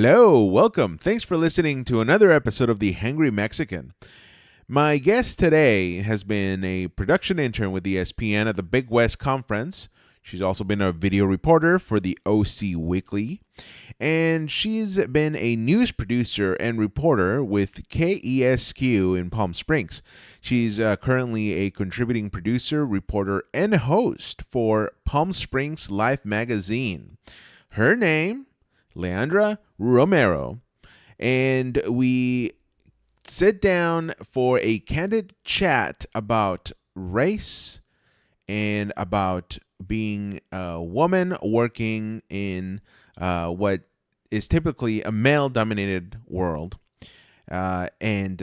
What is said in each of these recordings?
Hello, welcome. Thanks for listening to another episode of the Hangry Mexican. My guest today has been a production intern with ESPN at the Big West Conference. She's also been a video reporter for the OC Weekly. And she's been a news producer and reporter with KESQ in Palm Springs. She's currently a contributing producer, reporter, and host for Palm Springs Life magazine. Her name, Leandra Romero. And we sit down for a candid chat about race and about being a woman working in what is typically a male-dominated world. And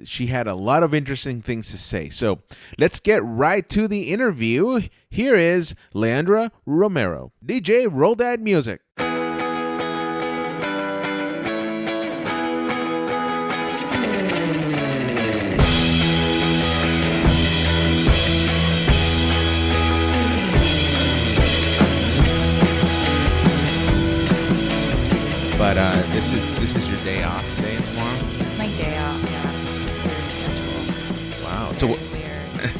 she had a lot of interesting things to say. So let's get right to the interview. Here is Leandra Romero. DJ, roll that music. But this is your day off today and tomorrow? This is my day off, yeah. Weird schedule. Wow. Weird.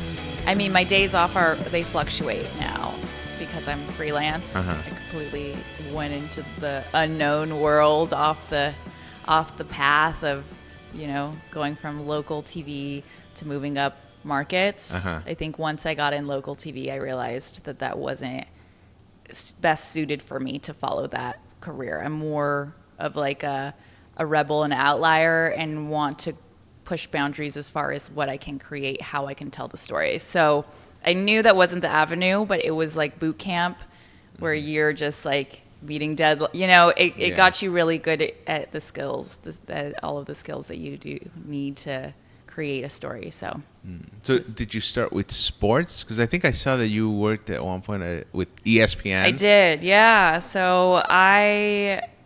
I mean, my days off they fluctuate now because I'm freelance. Uh-huh. I completely went into the unknown world off the path of, going from local TV to moving up markets. Uh-huh. I think once I got in local TV, I realized that wasn't best suited for me to follow that career. I'm more of like a rebel and outlier and want to push boundaries as far as what I can create, how I can tell the story. So I knew that wasn't the avenue, but it was like boot camp where you're just like meeting dead. It got you really good at the skills, all of the skills that you do need to create a story. So did you start with sports? Because I think I saw that you worked at one point with ESPN. I did, yeah. So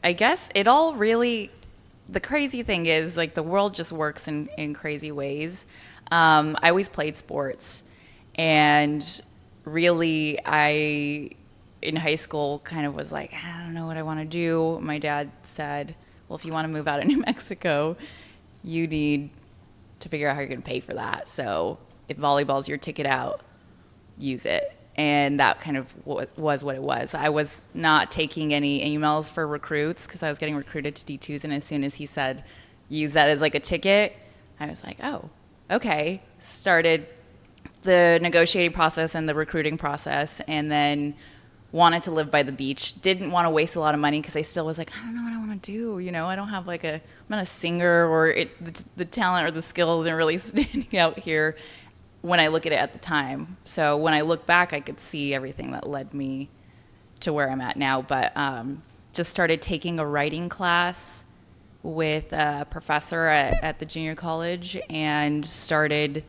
I guess it all really, the crazy thing is like the world just works in crazy ways. I always played sports, and really in high school kind of was like, I don't know what I want to do. My dad said, well, if you want to move out of New Mexico, you need to figure out how you're going to pay for that. So if volleyball's your ticket out, use it. And that kind of was what it was. I was not taking any emails for recruits because I was getting recruited to D2s. And as soon as he said, use that as like a ticket, I was like, oh, okay. Started the negotiating process and the recruiting process, and then wanted to live by the beach. Didn't want to waste a lot of money because I still was like, I don't know what I want to do. I don't have I'm not a singer, or the talent or the skills isn't really standing out here when I look at it at the time. So when I look back, I could see everything that led me to where I'm at now. But just started taking a writing class with a professor at the junior college, and started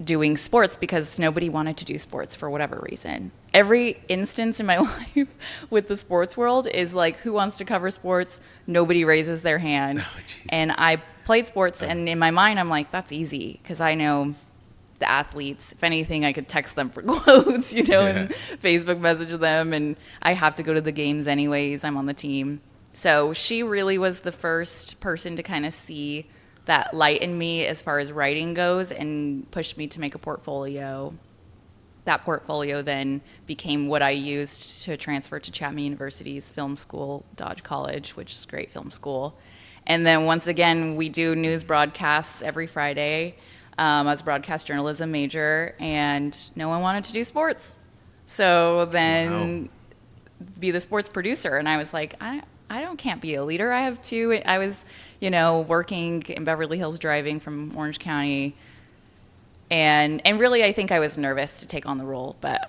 doing sports because nobody wanted to do sports for whatever reason. Every instance in my life with the sports world is like, who wants to cover sports? Nobody raises their hand. Oh, and I played sports, and in my mind, I'm like, that's easy because I know the athletes. If anything, I could text them for quotes, and Facebook message them, and I have to go to the games anyways. I'm on the team. So she really was the first person to kind of see that light in me as far as writing goes and pushed me to make a portfolio. That portfolio then became what I used to transfer to Chapman University's film school, Dodge College, which is a great film school. And then once again, we do news broadcasts every Friday. I was a broadcast journalism major, and no one wanted to do sports. So then be the sports producer. And I was like, I can't be a leader. I have two. I was, working in Beverly Hills, driving from Orange County. And really, I think I was nervous to take on the role, but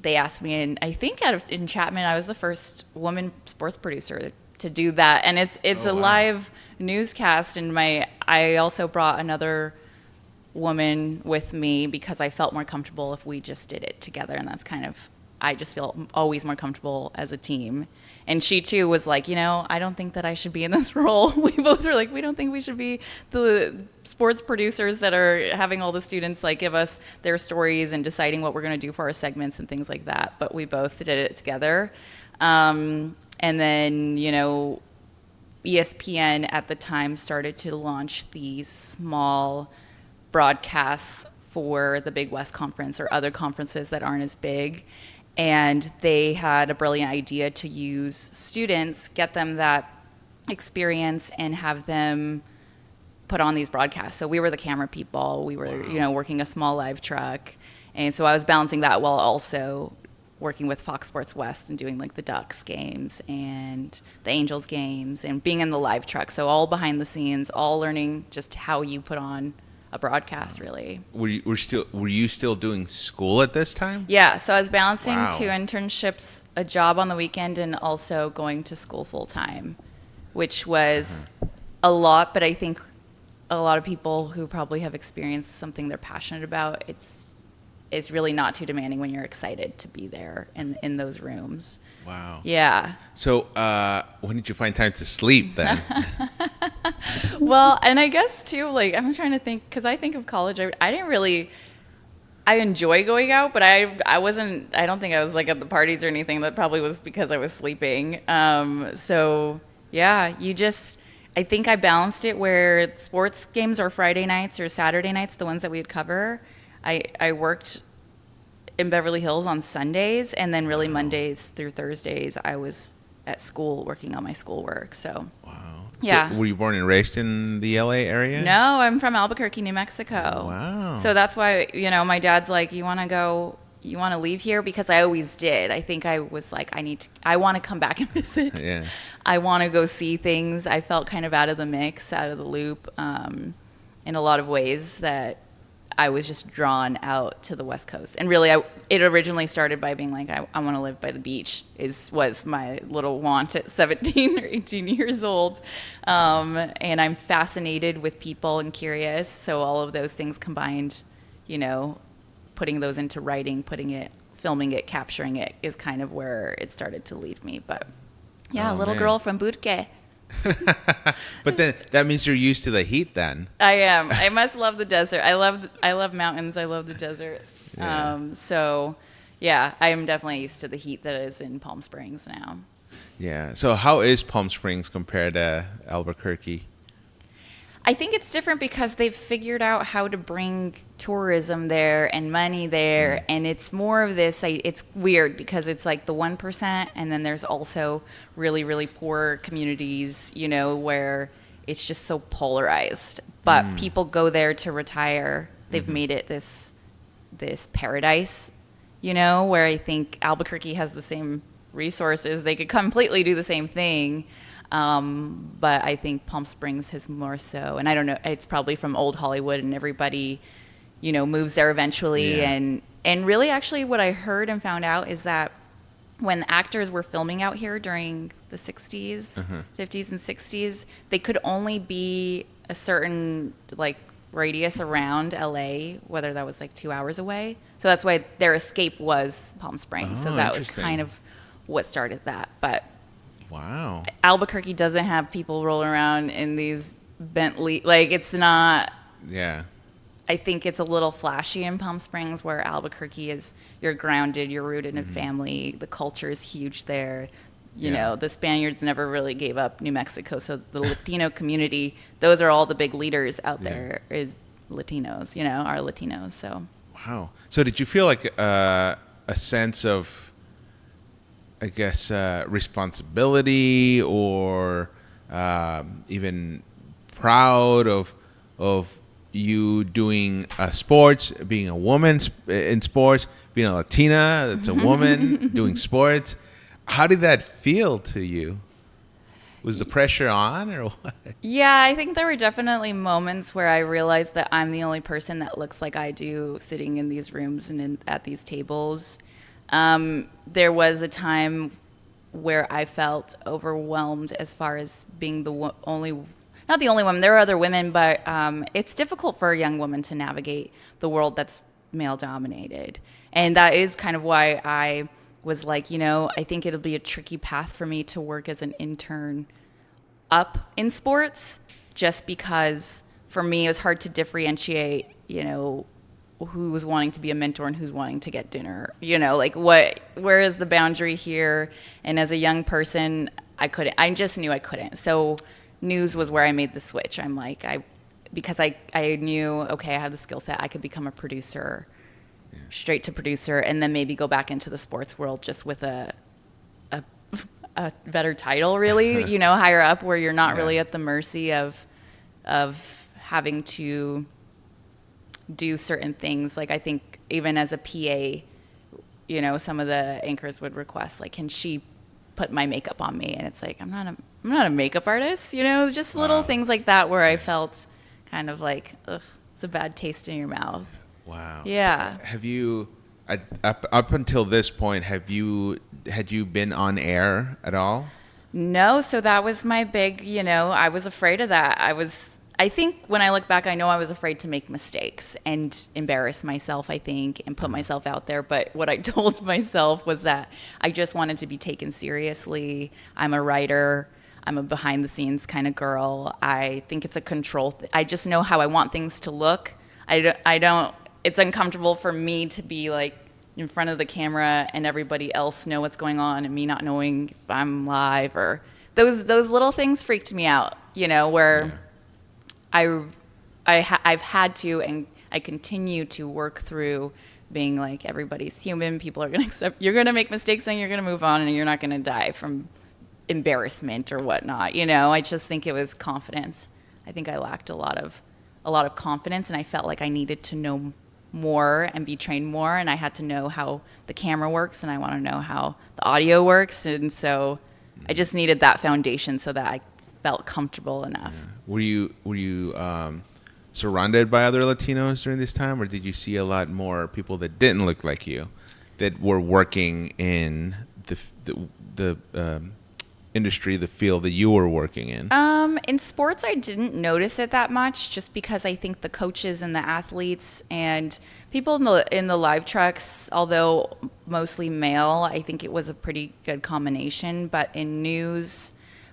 they asked me, and I think in Chapman, I was the first woman sports producer to do that. And it's live newscast, and I also brought another woman with me because I felt more comfortable if we just did it together, and that's kind of, I just feel always more comfortable as a team. And she too was like, I don't think that I should be in this role. We both were like, we don't think we should be the sports producers that are having all the students give us their stories and deciding what we're going to do for our segments and things like that. But we both did it together. And then, ESPN at the time started to launch these small broadcasts for the Big West Conference or other conferences that aren't as big. And they had a brilliant idea to use students, get them that experience, and have them put on these broadcasts. So we were the camera people. We were, working a small live truck. And so I was balancing that while also working with Fox Sports West and doing like the Ducks games and the Angels games and being in the live truck. So all behind the scenes, all learning just how you put on a broadcast, really. Were you still doing school at this time? Yeah, so I was balancing Wow. 2 internships, a job on the weekend, and also going to school full time, which was a lot. But I think a lot of people who probably have experienced something they're passionate about, it's really not too demanding when you're excited to be there in those rooms. Wow. Yeah. So when did you find time to sleep then? Well, and I guess too, like, I'm trying to think, because I think of college, I didn't really, I enjoy going out, but I don't think I was like at the parties or anything. That probably was because I was sleeping. So yeah, I think I balanced it where sports games are Friday nights or Saturday nights, the ones that we would cover. I worked in Beverly Hills on Sundays, and then really Mondays through Thursdays I was at school working on my schoolwork. So Wow. yeah. So were you born and raised in the LA area? No, I'm from Albuquerque, New Mexico. Wow. So that's why, my dad's like, you want to leave here? Because I always did. I think I was like, I want to come back and visit. Yeah. I want to go see things. I felt kind of out of the mix, out of the loop, in a lot of ways that I was just drawn out to the West Coast. And really, it originally started by being like, I want to live by the beach, was my little want at 17 or 18 years old. And I'm fascinated with people and curious. So all of those things combined, putting those into writing, filming it, capturing it is kind of where it started to lead me. But yeah, Oh, little man. girl from Albuquerque. But then that means you're used to the heat then. I am. I must love the desert. I love mountains. I love the desert. Yeah. So yeah, I am definitely used to the heat that is in Palm Springs now. Yeah. So how is Palm Springs compared to Albuquerque? I think it's different because they've figured out how to bring tourism there and money there. And it's more of this, it's weird because it's like the 1%. And then there's also really, really poor communities, where it's just so polarized. But people go there to retire. They've made it this paradise, where I think Albuquerque has the same resources. They could completely do the same thing. But I think Palm Springs has more so, and I don't know, it's probably from old Hollywood and everybody, moves there eventually. Yeah. And really actually what I heard and found out is that when actors were filming out here during the 60s, 50s and 60s, they could only be a certain like radius around LA, whether that was like 2 hours away. So that's why their escape was Palm Springs. Oh, so that was interesting. kind of what started that. But Wow. Albuquerque doesn't have people rolling around in these Bentley. Like, it's not. Yeah. I think it's a little flashy in Palm Springs, where Albuquerque is, you're grounded, you're rooted in family. The culture is huge there. The Spaniards never really gave up New Mexico. So the Latino community, those are all the big leaders out there is Latinos, are Latinos. So. Wow. So did you feel like a sense of, I guess, responsibility or even proud of you doing sports, being a woman in sports, being a Latina that's a woman doing sports? How did that feel to you? Was the pressure on or what? Yeah, I think there were definitely moments where I realized that I'm the only person that looks like I do sitting in these rooms and at these tables. There was a time where I felt overwhelmed as far as being not the only woman, there are other women, but it's difficult for a young woman to navigate the world that's male dominated. And that is kind of why I was like, I think it'll be a tricky path for me to work as an intern up in sports, just because for me it was hard to differentiate, who's wanting to be a mentor and who's wanting to get dinner, like where is the boundary here? And as a young person, I just knew I couldn't. So news was where I made the switch. I'm like, because I knew, okay, I have the skill set, I could become a producer, straight to producer, and then maybe go back into the sports world just with a better title, really, higher up, where you're not really at the mercy of having to do certain things. Like I think even as a PA, some of the anchors would request, like, can she put my makeup on me? And it's like, I'm not a makeup artist, just little things like that where I felt kind of like, ugh, it's a bad taste in your mouth. Wow. Yeah. So have you, up until this point, had you been on air at all? No. So that was my big, I was afraid of that. I think when I look back, I know I was afraid to make mistakes and embarrass myself, I think, and put myself out there. But what I told myself was that I just wanted to be taken seriously. I'm a writer. I'm a behind the scenes kind of girl. I think it's a control. I just know how I want things to look. I don't, it's uncomfortable for me to be like in front of the camera and everybody else know what's going on and me not knowing if I'm live, or those little things freaked me out, where... Yeah. I've had to, and I continue to work through being like, everybody's human. People are going to accept, you're going to make mistakes and you're going to move on and you're not going to die from embarrassment or whatnot. I just think it was confidence. I think I lacked a lot of confidence, and I felt like I needed to know more and be trained more. And I had to know how the camera works, and I want to know how the audio works. And so I just needed that foundation so that I felt comfortable enough. Yeah. Were you surrounded by other Latinos during this time, or did you see a lot more people that didn't look like you that were working in the industry, the field that you were working in? In sports, I didn't notice it that much, just because I think the coaches and the athletes and people in the live trucks, although mostly male, I think it was a pretty good combination. But in news,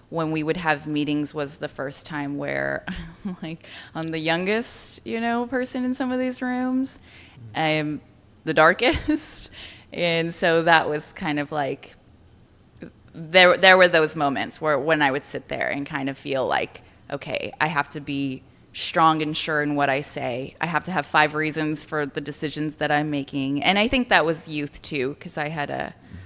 when we would have meetings, was the first time where like I'm the youngest, person in some of these rooms. I'm the darkest. And so that was kind of like, there were those moments where when I would sit there and kind of feel like, okay, I have to be strong and sure in what I say. I have to have 5 reasons for the decisions that I'm making. And I think that was youth too, because I had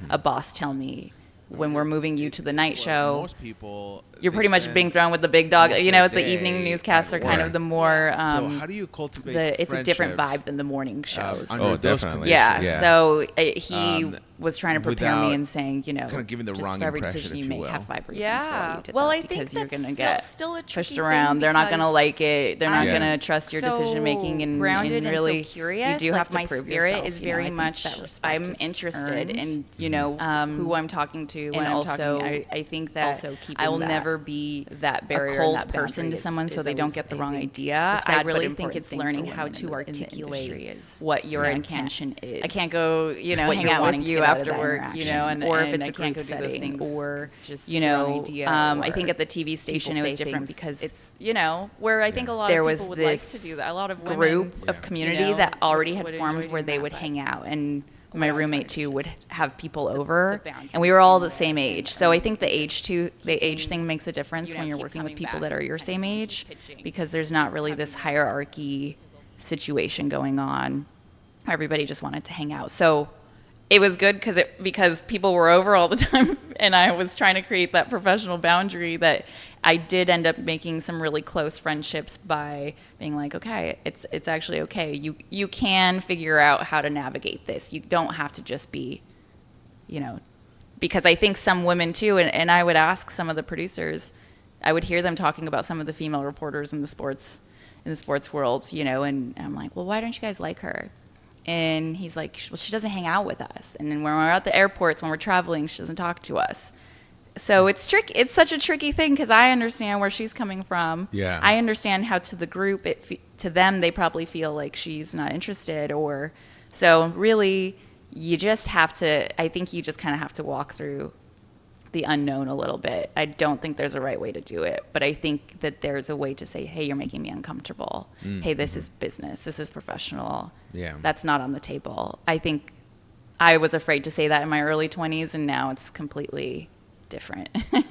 a boss tell me, when we're moving you to the night show, most people, you're pretty much being thrown with the big dog. The evening newscasts are kind of the more. So how do you cultivate? It's a different vibe than the morning shows. Definitely. Yeah. So he was trying to prepare me and saying, kind of giving the just wrong for every impression, decision if you you make, will. have 5 reasons Yeah. why you did Well, that, I think because you're that's going to get still a tricky pushed thing, around. They're not going to because like it. They're not Yeah. going to trust your so decision making, and grounded and really, so curious. you do Like, have to my prove spirit yourself. is I very think much that respect I'm is interested earned. in Who I'm talking to when and I'm also talking. I think that also keeping I will that never be that barrier a cold and that person boundary to someone, so is they don't always, get the I wrong think, idea. the I sad but really think important it's thing for learning how women to in the articulate industry is, what your and intention is. I can't go, what hang you're out wanting with to you get out of after that work, interaction. or if And it's I a can't group go do those setting, things, or it's just the wrong idea. I think or at the TV station it people was say different things. because It's, where I think a lot there of was people would like this to do that. A lot of women, group of community that already had formed where they would hang out, and my roommate too would have people over, and we were all the same age. So I think the age thing makes a difference when you're working with people that are your same age, because there's not really this hierarchy situation going on. Everybody just wanted to hang out. So it was good because people were over all the time, and I was trying to create that professional boundary that I did end up making some really close friendships by being like, okay, it's actually okay. You can figure out how to navigate this. You don't have to just be, because I think some women too, and I would ask some of the producers, I would hear them talking about some of the female reporters in the sports world, and I'm like, well, why don't you guys like her? And he's like, well, she doesn't hang out with us. And then when we're at the airports, when we're traveling, she doesn't talk to us. So it's it's such a tricky thing, because I understand where she's coming from. Yeah. I understand how to the group, to them, they probably feel like she's not interested, so really you just have to, I think you just kind of have to walk through the unknown a little bit. I don't think there's a right way to do it, but I think that there's a way to say, hey, you're making me uncomfortable. Hey, this is business. This is professional. Yeah. That's not on the table. I think I was afraid to say that in my early 20s, and now it's completely different.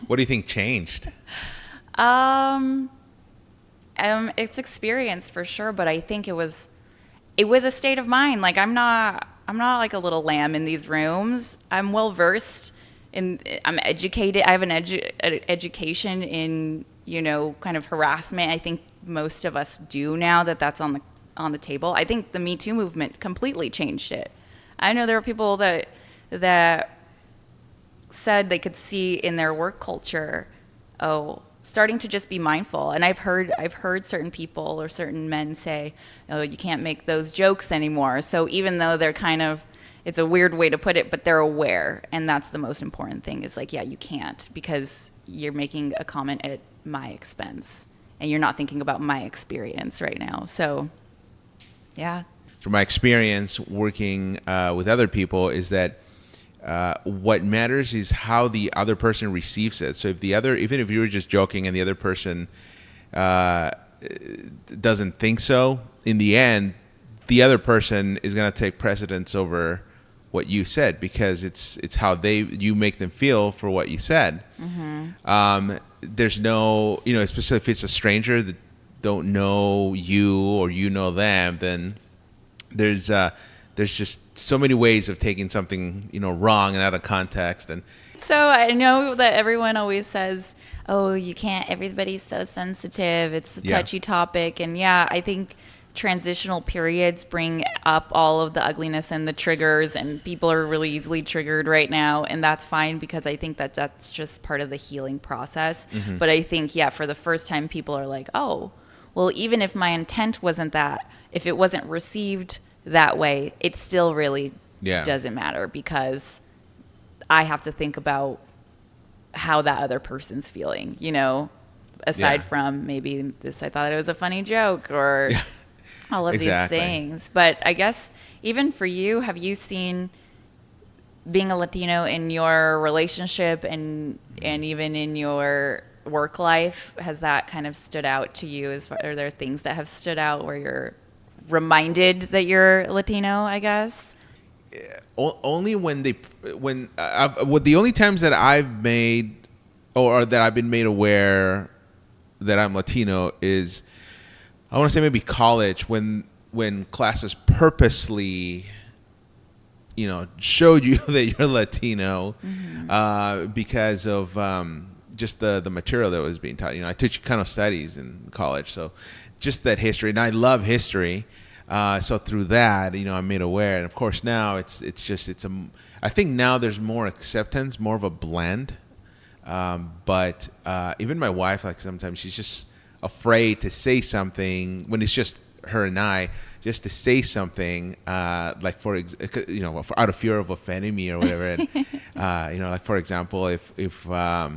What do you think changed? It's experience for sure, but I think it was a state of mind. Like I'm not like a little lamb in these rooms. I'm well versed I'm educated. I have an education in, kind of harassment. I think most of us do now that's on the table. I think the Me Too movement completely changed it. I know there were people that said they could see in their work culture, starting to just be mindful. And I've heard certain people or certain men say, you can't make those jokes anymore. So even though they're it's a weird way to put it, but they're aware. And that's the most important thing is like, yeah, you can't, because you're making a comment at my expense and you're not thinking about my experience right now. So yeah. From my experience working with other people is that what matters is how the other person receives it. So even if you were just joking and the other person doesn't think so, in the end, the other person is going to take precedence over what you said, because it's how you make them feel for what you said. Mm-hmm. There's no, especially if it's a stranger that don't know you or you know them, then there's just so many ways of taking something, wrong and out of context. And so I know that everyone always says, you can't, everybody's so sensitive. It's a touchy topic. And yeah, I think transitional periods bring up all of the ugliness and the triggers, and people are really easily triggered right now. And that's fine, because I think that's just part of the healing process. Mm-hmm. But I think, for the first time, people are like, well, even if my intent wasn't that, if it wasn't received that way, it still really doesn't matter, because I have to think about how that other person's feeling, aside from maybe I thought it was a funny joke or all of these things. But I guess even for you, have you seen being a Latino in your relationship and even in your work life, has that kind of stood out to you? Are there things that have stood out where you're reminded that you're Latino, I guess? Only when the only times that I've made or that I've been made aware that I'm Latino is, I want to say maybe college, when classes purposely showed you that you're Latino, mm-hmm. Because of just the material that was being taught. I took Chicano studies in college, so just that history, and I love history. So through that, I'm made aware, and of course now I think now there's more acceptance, more of a blend. But even my wife, like sometimes she's just afraid to say something when it's just her and I, just to say something, like out of fear of offending me or whatever. And, like for example, if we're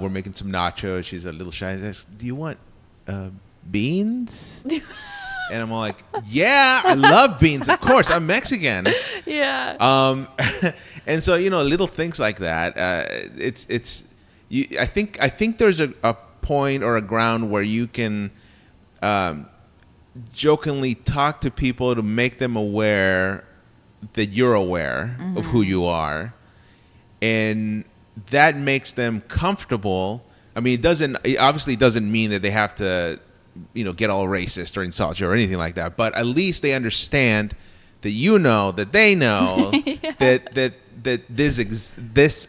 making some nachos, she's a little shy. She says, "Do you want beans?" And I'm all like, "Yeah, I love beans. Of course, I'm Mexican." Yeah. And so little things like that. I think there's a point or a ground where you can jokingly talk to people to make them aware that you're aware mm-hmm. of who you are, and that makes them comfortable. I mean, it obviously doesn't mean that they have to get all racist or insult you or anything like that, but at least they understand that that they know that this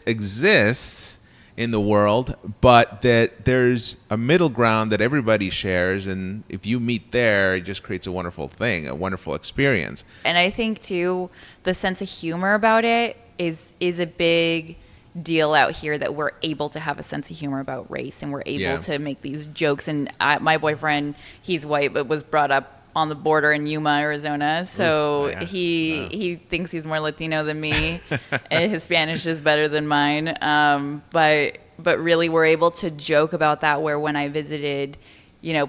exists in the world, but that there's a middle ground that everybody shares, and if you meet there, it just creates a wonderful thing, a wonderful experience. And I think too, the sense of humor about it is a big deal out here, that we're able to have a sense of humor about race, and we're able to make these jokes. And my boyfriend, he's white but was brought up on the border in Yuma, Arizona, so he thinks he's more Latino than me, and his Spanish is better than mine. But really, we're able to joke about that. Where when I visited,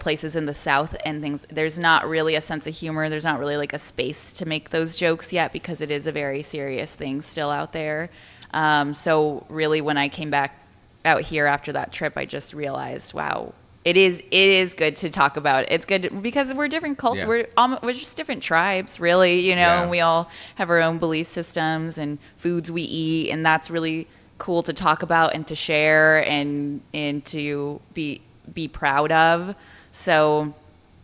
places in the South and things, there's not really a sense of humor. There's not really like a space to make those jokes yet, because it is a very serious thing still out there. So really, when I came back out here after that trip, I just realized, wow, it is good to talk about. It's good because we're different cultures. We're just different tribes, really, and we all have our own belief systems and foods we eat, and that's really cool to talk about and to share and to be proud of. So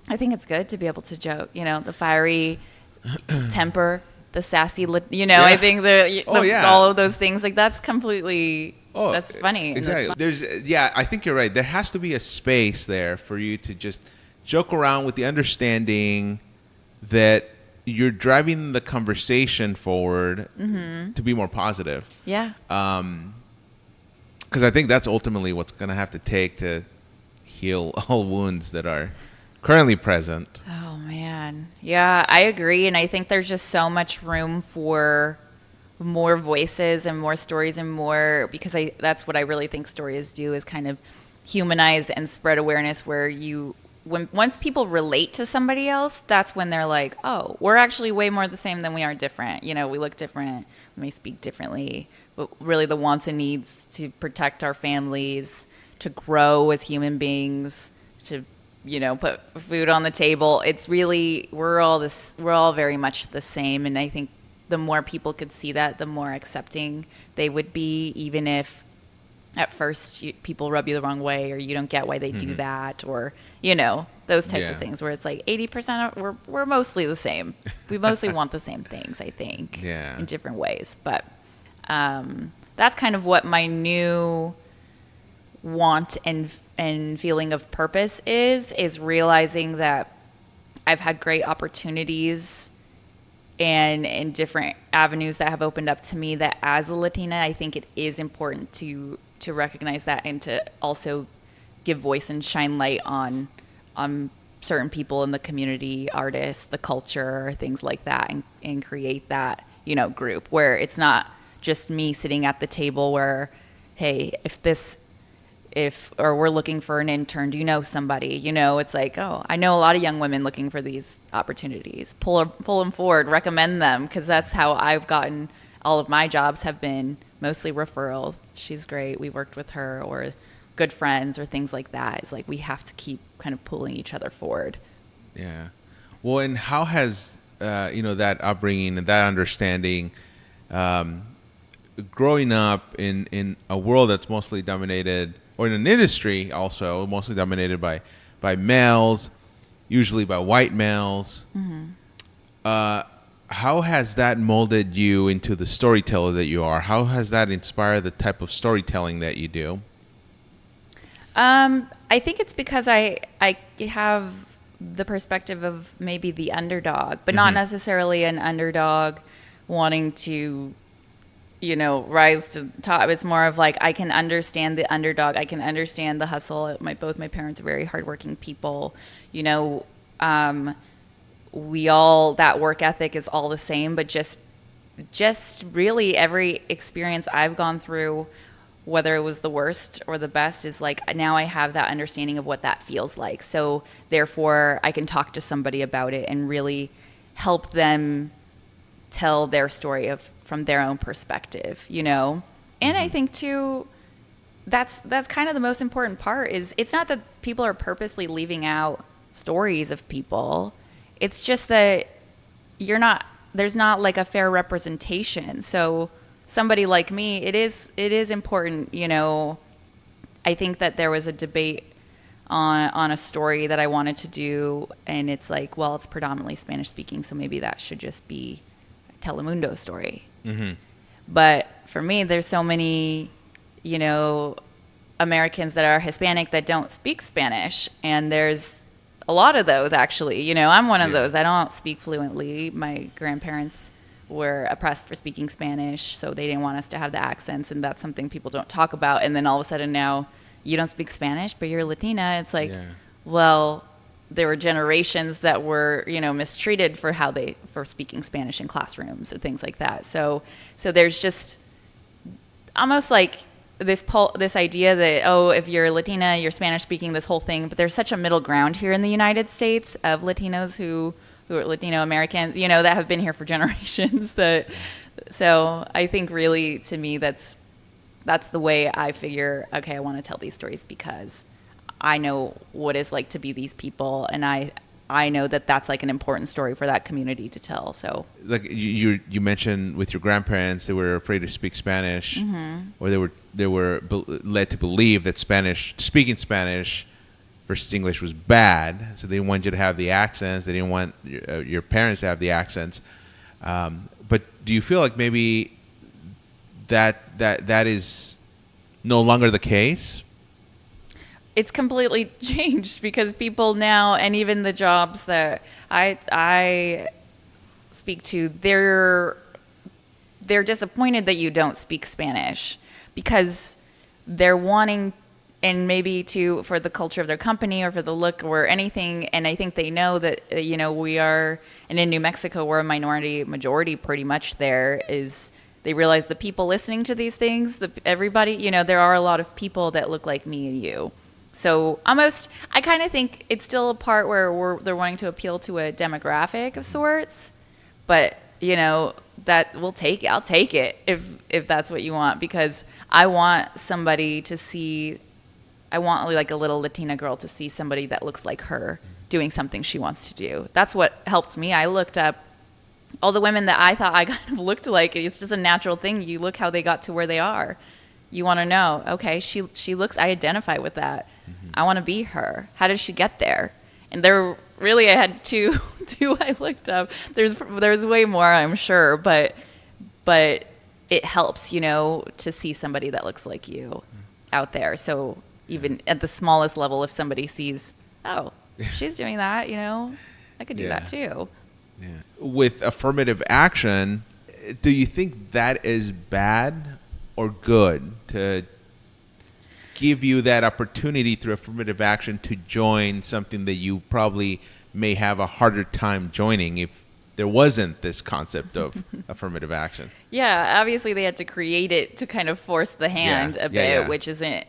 I think it's good to be able to joke, the fiery temper, the sassy, I think all of those things, like that's completely, that's funny. Exactly. I think you're right. There has to be a space there for you to just joke around with the understanding that you're driving the conversation forward to be more positive. Yeah. Because I think that's ultimately what's going to have to take to heal all wounds that are currently present. Oh, man. Yeah, I agree. And I think there's just so much room for more voices and more stories and more, because that's what I really think stories do, is kind of humanize and spread awareness, where once people relate to somebody else, that's when they're like, oh, we're actually way more the same than we are different. We look different, we may speak differently, but really the wants and needs to protect our families, to grow as human beings, to put food on the table. It's really, we're all very much the same. And I think the more people could see that, the more accepting they would be, even if at first people rub you the wrong way, or you don't get why they do that, or, those types of things, where it's like 80% we're mostly the same. We mostly want the same things, I think, in different ways. But that's kind of what my new want and feeling of purpose is realizing that I've had great opportunities and different avenues that have opened up to me, that as a Latina, I think it is important to recognize that, and to also give voice and shine light on certain people in the community, artists, the culture, things like that, and create that, group where it's not just me sitting at the table where, hey, or we're looking for an intern, do you know somebody? It's like, oh, I know a lot of young women looking for these opportunities. Pull them forward, recommend them, because that's how I've gotten all of my jobs, have been mostly referral. She's great, we worked with her, or good friends, or things like that. It's like we have to keep kind of pulling each other forward. Yeah. Well, and how has that upbringing and that understanding, growing up in a world that's mostly dominated, or in an industry also mostly dominated by males, usually by white males. How has that molded you into the storyteller that you are? How has that inspired the type of storytelling that you do? I think it's because I have the perspective of maybe the underdog, but not necessarily an underdog wanting to rise to the top. It's more of like, I can understand the underdog. I can understand the hustle. Both my parents are very hardworking people. We all, that work ethic is all the same, but just really every experience I've gone through, whether it was the worst or the best, is like, now I have that understanding of what that feels like. So therefore I can talk to somebody about it and really help them tell their story from their own perspective, And I think too, that's kind of the most important part, is it's not that people are purposely leaving out stories of people. It's just that there's not like a fair representation. So somebody like me, it is important, I think that there was a debate on a story that I wanted to do, and it's like, well, it's predominantly Spanish speaking, so maybe that should just be Telemundo story. But for me, there's so many, Americans that are Hispanic that don't speak Spanish, and there's a lot of those, actually. I'm one of those. I don't speak fluently. My grandparents were oppressed for speaking Spanish, so they didn't want us to have the accents, and that's something people don't talk about. And then all of a sudden now, you don't speak Spanish, but you're Latina. It's like, well, there were generations that were, mistreated for speaking Spanish in classrooms or things like that. So there's just almost like this idea that, oh, if you're Latina, you're Spanish speaking, this whole thing. But there's such a middle ground here in the United States of Latinos who are Latino Americans, that have been here for generations, that So I think really to me that's the way I figure, okay, I want to tell these stories because I know what it's like to be these people, and I know that that's like an important story for that community to tell. So like you mentioned with your grandparents, they were afraid to speak Spanish, or they were led to believe that speaking Spanish versus English was bad, so they didn't want you to have the accents. They didn't want your parents to have the accents. But do you feel like maybe that is no longer the case? It's completely changed because people now, and even the jobs that I speak to, they're disappointed that you don't speak Spanish because they're wanting, and maybe for the culture of their company or for the look or anything. And I think they know that, we are, and in New Mexico, we're a majority pretty much there is, they realize the people listening to these things, everybody, there are a lot of people that look like me and you. So I kind of think it's still a part where they're wanting to appeal to a demographic of sorts, but that I'll take it if that's what you want, because I want somebody to see, I want like a little Latina girl to see somebody that looks like her doing something she wants to do. That's what helped me. I looked up all the women that I thought I kind of looked like. It's just a natural thing. You look how they got to where they are. You want to know, okay, she looks, I identify with that. I want to be her. How did she get there? And I had two I looked up. There's way more, I'm sure, but it helps, to see somebody that looks like you out there. So even at the smallest level, if somebody sees, oh, she's doing that, I could do that too. Yeah. With affirmative action, do you think that is bad or good to give you that opportunity through affirmative action to join something that you probably may have a harder time joining if there wasn't this concept of affirmative action? Yeah, obviously they had to create it to kind of force the hand a bit, which is an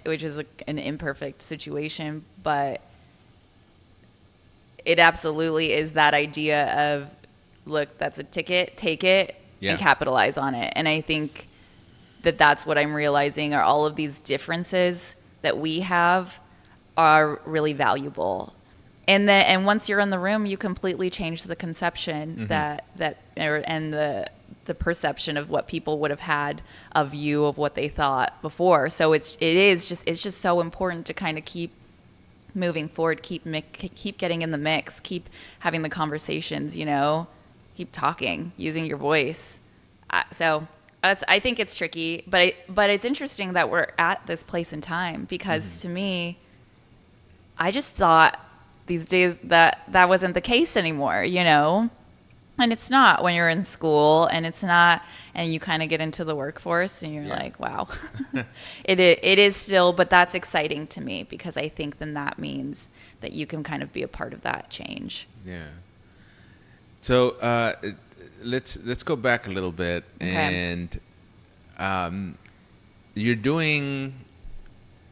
imperfect situation, but it absolutely is that idea of, look, that's a ticket, take it and capitalize on it. And I think that's what I'm realizing are all of these differences that we have are really valuable. And once you're in the room, you completely change the conception and the perception of what people would have had of you, of what they thought before. So it's just so important to kind of keep moving forward, keep getting in the mix, keep having the conversations, keep talking, using your voice. I think it's tricky, but it's interesting that we're at this place in time, because to me, I just thought these days that wasn't the case anymore, and it's not when you're in school, and it's not, and you kind of get into the workforce and you're like, wow, it is still, but that's exciting to me, because I think then that means that you can kind of be a part of that change. Yeah. So, let's go back a little bit, and you're doing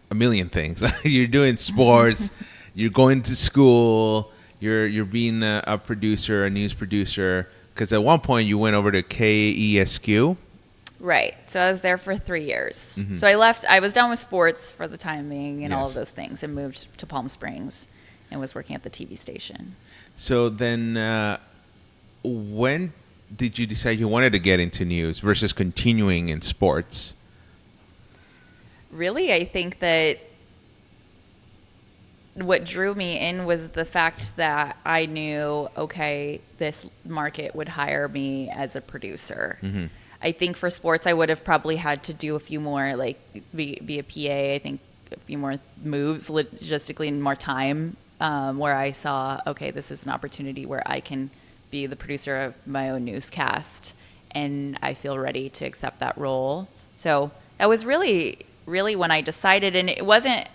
a million things. You're doing sports, you're going to school, you're being a producer, a news producer, because at one point you went over to KESQ. Right. So I was there for 3 years. So I was done with sports for the time being and all of those things, and moved to Palm Springs and was working at the TV station. So then when did you decide you wanted to get into news versus continuing in sports? Really, I think that what drew me in was the fact that I knew, okay, this market would hire me as a producer. I think for sports, I would have probably had to do a few more, like be a PA, I think a few more moves logistically and more time, where I saw, okay, this is an opportunity where I can be the producer of my own newscast, and I feel ready to accept that role. So that was really, really when I decided, and it wasn't,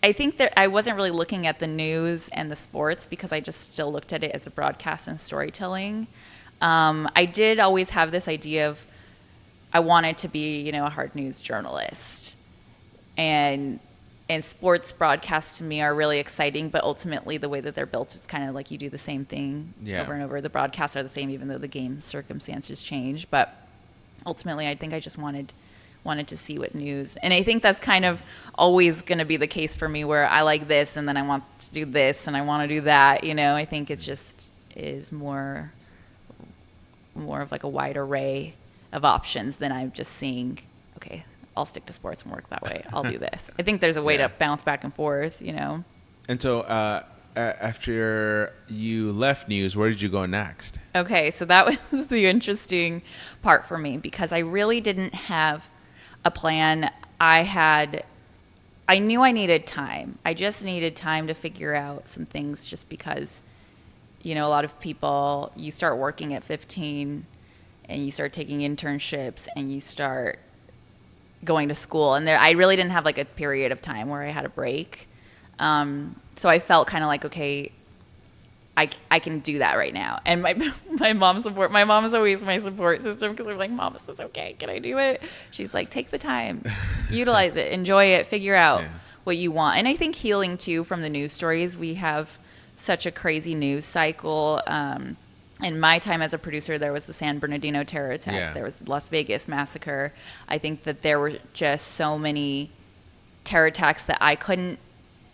I think that I wasn't really looking at the news and the sports, because I just still looked at it as a broadcast and storytelling. I did always have this idea of I wanted to be, a hard news journalist, and sports broadcasts to me are really exciting, but ultimately the way that they're built is kind of like you do the same thing over and over. The broadcasts are the same, even though the game circumstances change. But ultimately, I think I just wanted to see what news. And I think that's kind of always going to be the case for me, where I like this and then I want to do this and I want to do that. I think it just is more of like a wide array of options than I'm just seeing, okay, I'll stick to sports and work that way. I'll do this. I think there's a way to bounce back and forth, And so after you left news, where did you go next? Okay, so that was the interesting part for me, because I really didn't have a plan. I knew I needed time. I just needed time to figure out some things, just because, a lot of people, you start working at 15 and you start taking internships and you start going to school. And I really didn't have like a period of time where I had a break. So I felt kind of like, okay, I can do that right now. And my mom is always my support system, because I'm like, Mom, is this okay? Can I do it? She's like, take the time, utilize it, enjoy it, figure out what you want. And I think healing too from the news stories. We have such a crazy news cycle. In my time as a producer, there was the San Bernardino terror attack. There was the Las Vegas massacre. I think that there were just so many terror attacks that I couldn't.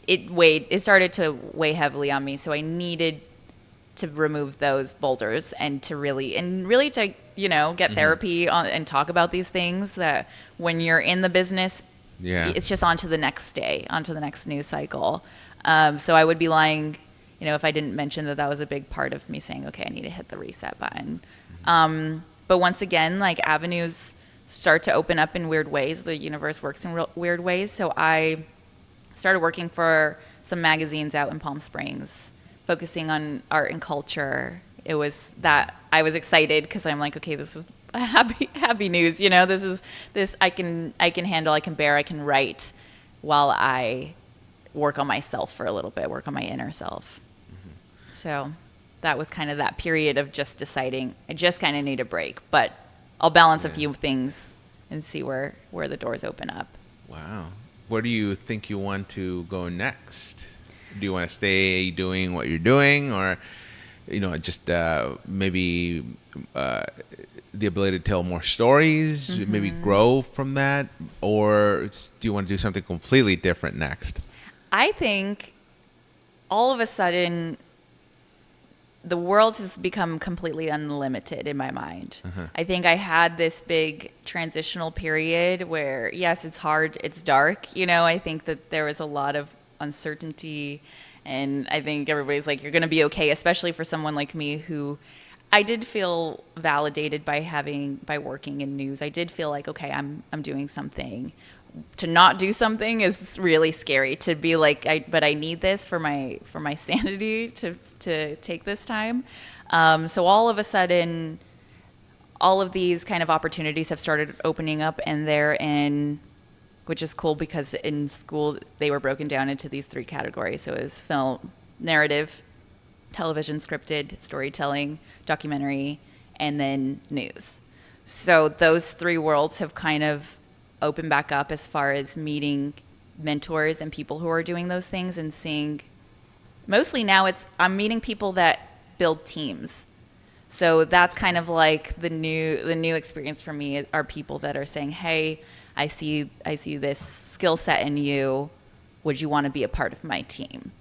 It started to weigh heavily on me. So I needed to remove those boulders and really to get therapy on and talk about these things, that when you're in the business, it's just on to the next day, on to the next news cycle. So I would be lying, if I didn't mention that was a big part of me saying, okay, I need to hit the reset button. But once again, like, avenues start to open up in weird ways. The universe works in weird ways. So I started working for some magazines out in Palm Springs, focusing on art and culture. It was that I was excited, because I'm like, okay, this is happy news. This I can handle, I can bear, I can write while I work on myself for a little bit, work on my inner self. So that was kind of that period of just deciding I just kind of need a break, but I'll balance a few things and see where the doors open up. Wow. Where do you think you want to go next? Do you want to stay doing what you're doing, or, just maybe the ability to tell more stories, maybe grow from that, or do you want to do something completely different next? I think all of a sudden the world has become completely unlimited in my mind. I think I had this big transitional period where, yes, it's hard, it's dark. I think that there was a lot of uncertainty, and I think everybody's like, you're going to be okay, especially for someone like me who I did feel validated by working in news. I did feel like, okay, I'm doing something. To not do something is really scary. To be like, but I need this for my sanity to take this time. So all of a sudden, all of these kind of opportunities have started opening up, and which is cool, because in school they were broken down into these 3 categories. So it was film, narrative, television, scripted, storytelling, documentary, and then news. So those 3 worlds have kind of open back up as far as meeting mentors and people who are doing those things, and seeing, mostly now I'm meeting people that build teams. So that's kind of like the new experience for me, are people that are saying, hey, I see this skill set in you. Would you want to be a part of my team?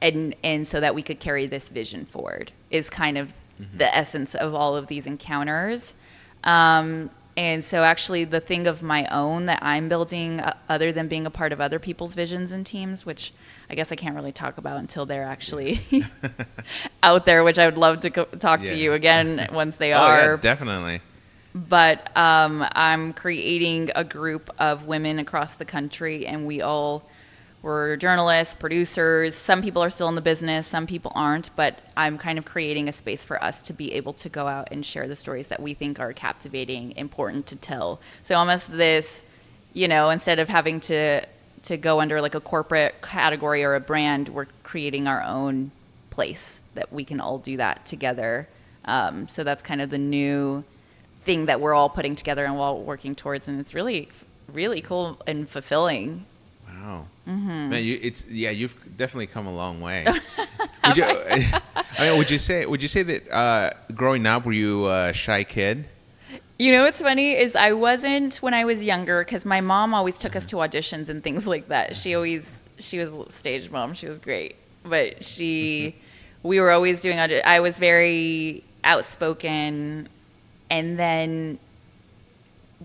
And so that we could carry this vision forward, is kind of the essence of all of these encounters. And so actually the thing of my own that I'm building, other than being a part of other people's visions and teams, which I guess I can't really talk about until they're actually out there, which I would love to talk to you again once they are. Yeah, definitely. But I'm creating a group of women across the country, and we're journalists, producers. Some people are still in the business, some people aren't, but I'm kind of creating a space for us to be able to go out and share the stories that we think are captivating, important to tell. So almost this, instead of having to go under like a corporate category or a brand, we're creating our own place that we can all do that together. So that's kind of the new thing that we're all putting together and we're all working towards, and it's really, really cool and fulfilling. Wow. Man, you've definitely come a long way. Would you say that growing up, were you a shy kid? You know what's funny is I wasn't when I was younger, because my mom always took us to auditions and things like that. She was a stage mom. She was great, but we were always doing I was very outspoken, and then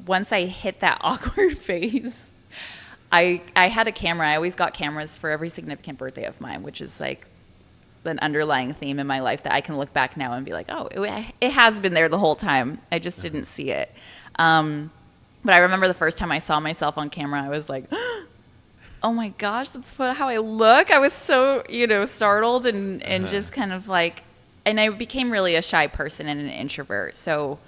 once I hit that awkward phase, I had a camera. I always got cameras for every significant birthday of mine, which is like an underlying theme in my life that I can look back now and be like, oh, it has been there the whole time. I just didn't see it. But I remember the first time I saw myself on camera, I was like, oh my gosh, that's how I look. I was so, startled and just kind of like, and I became really a shy person and an introvert. So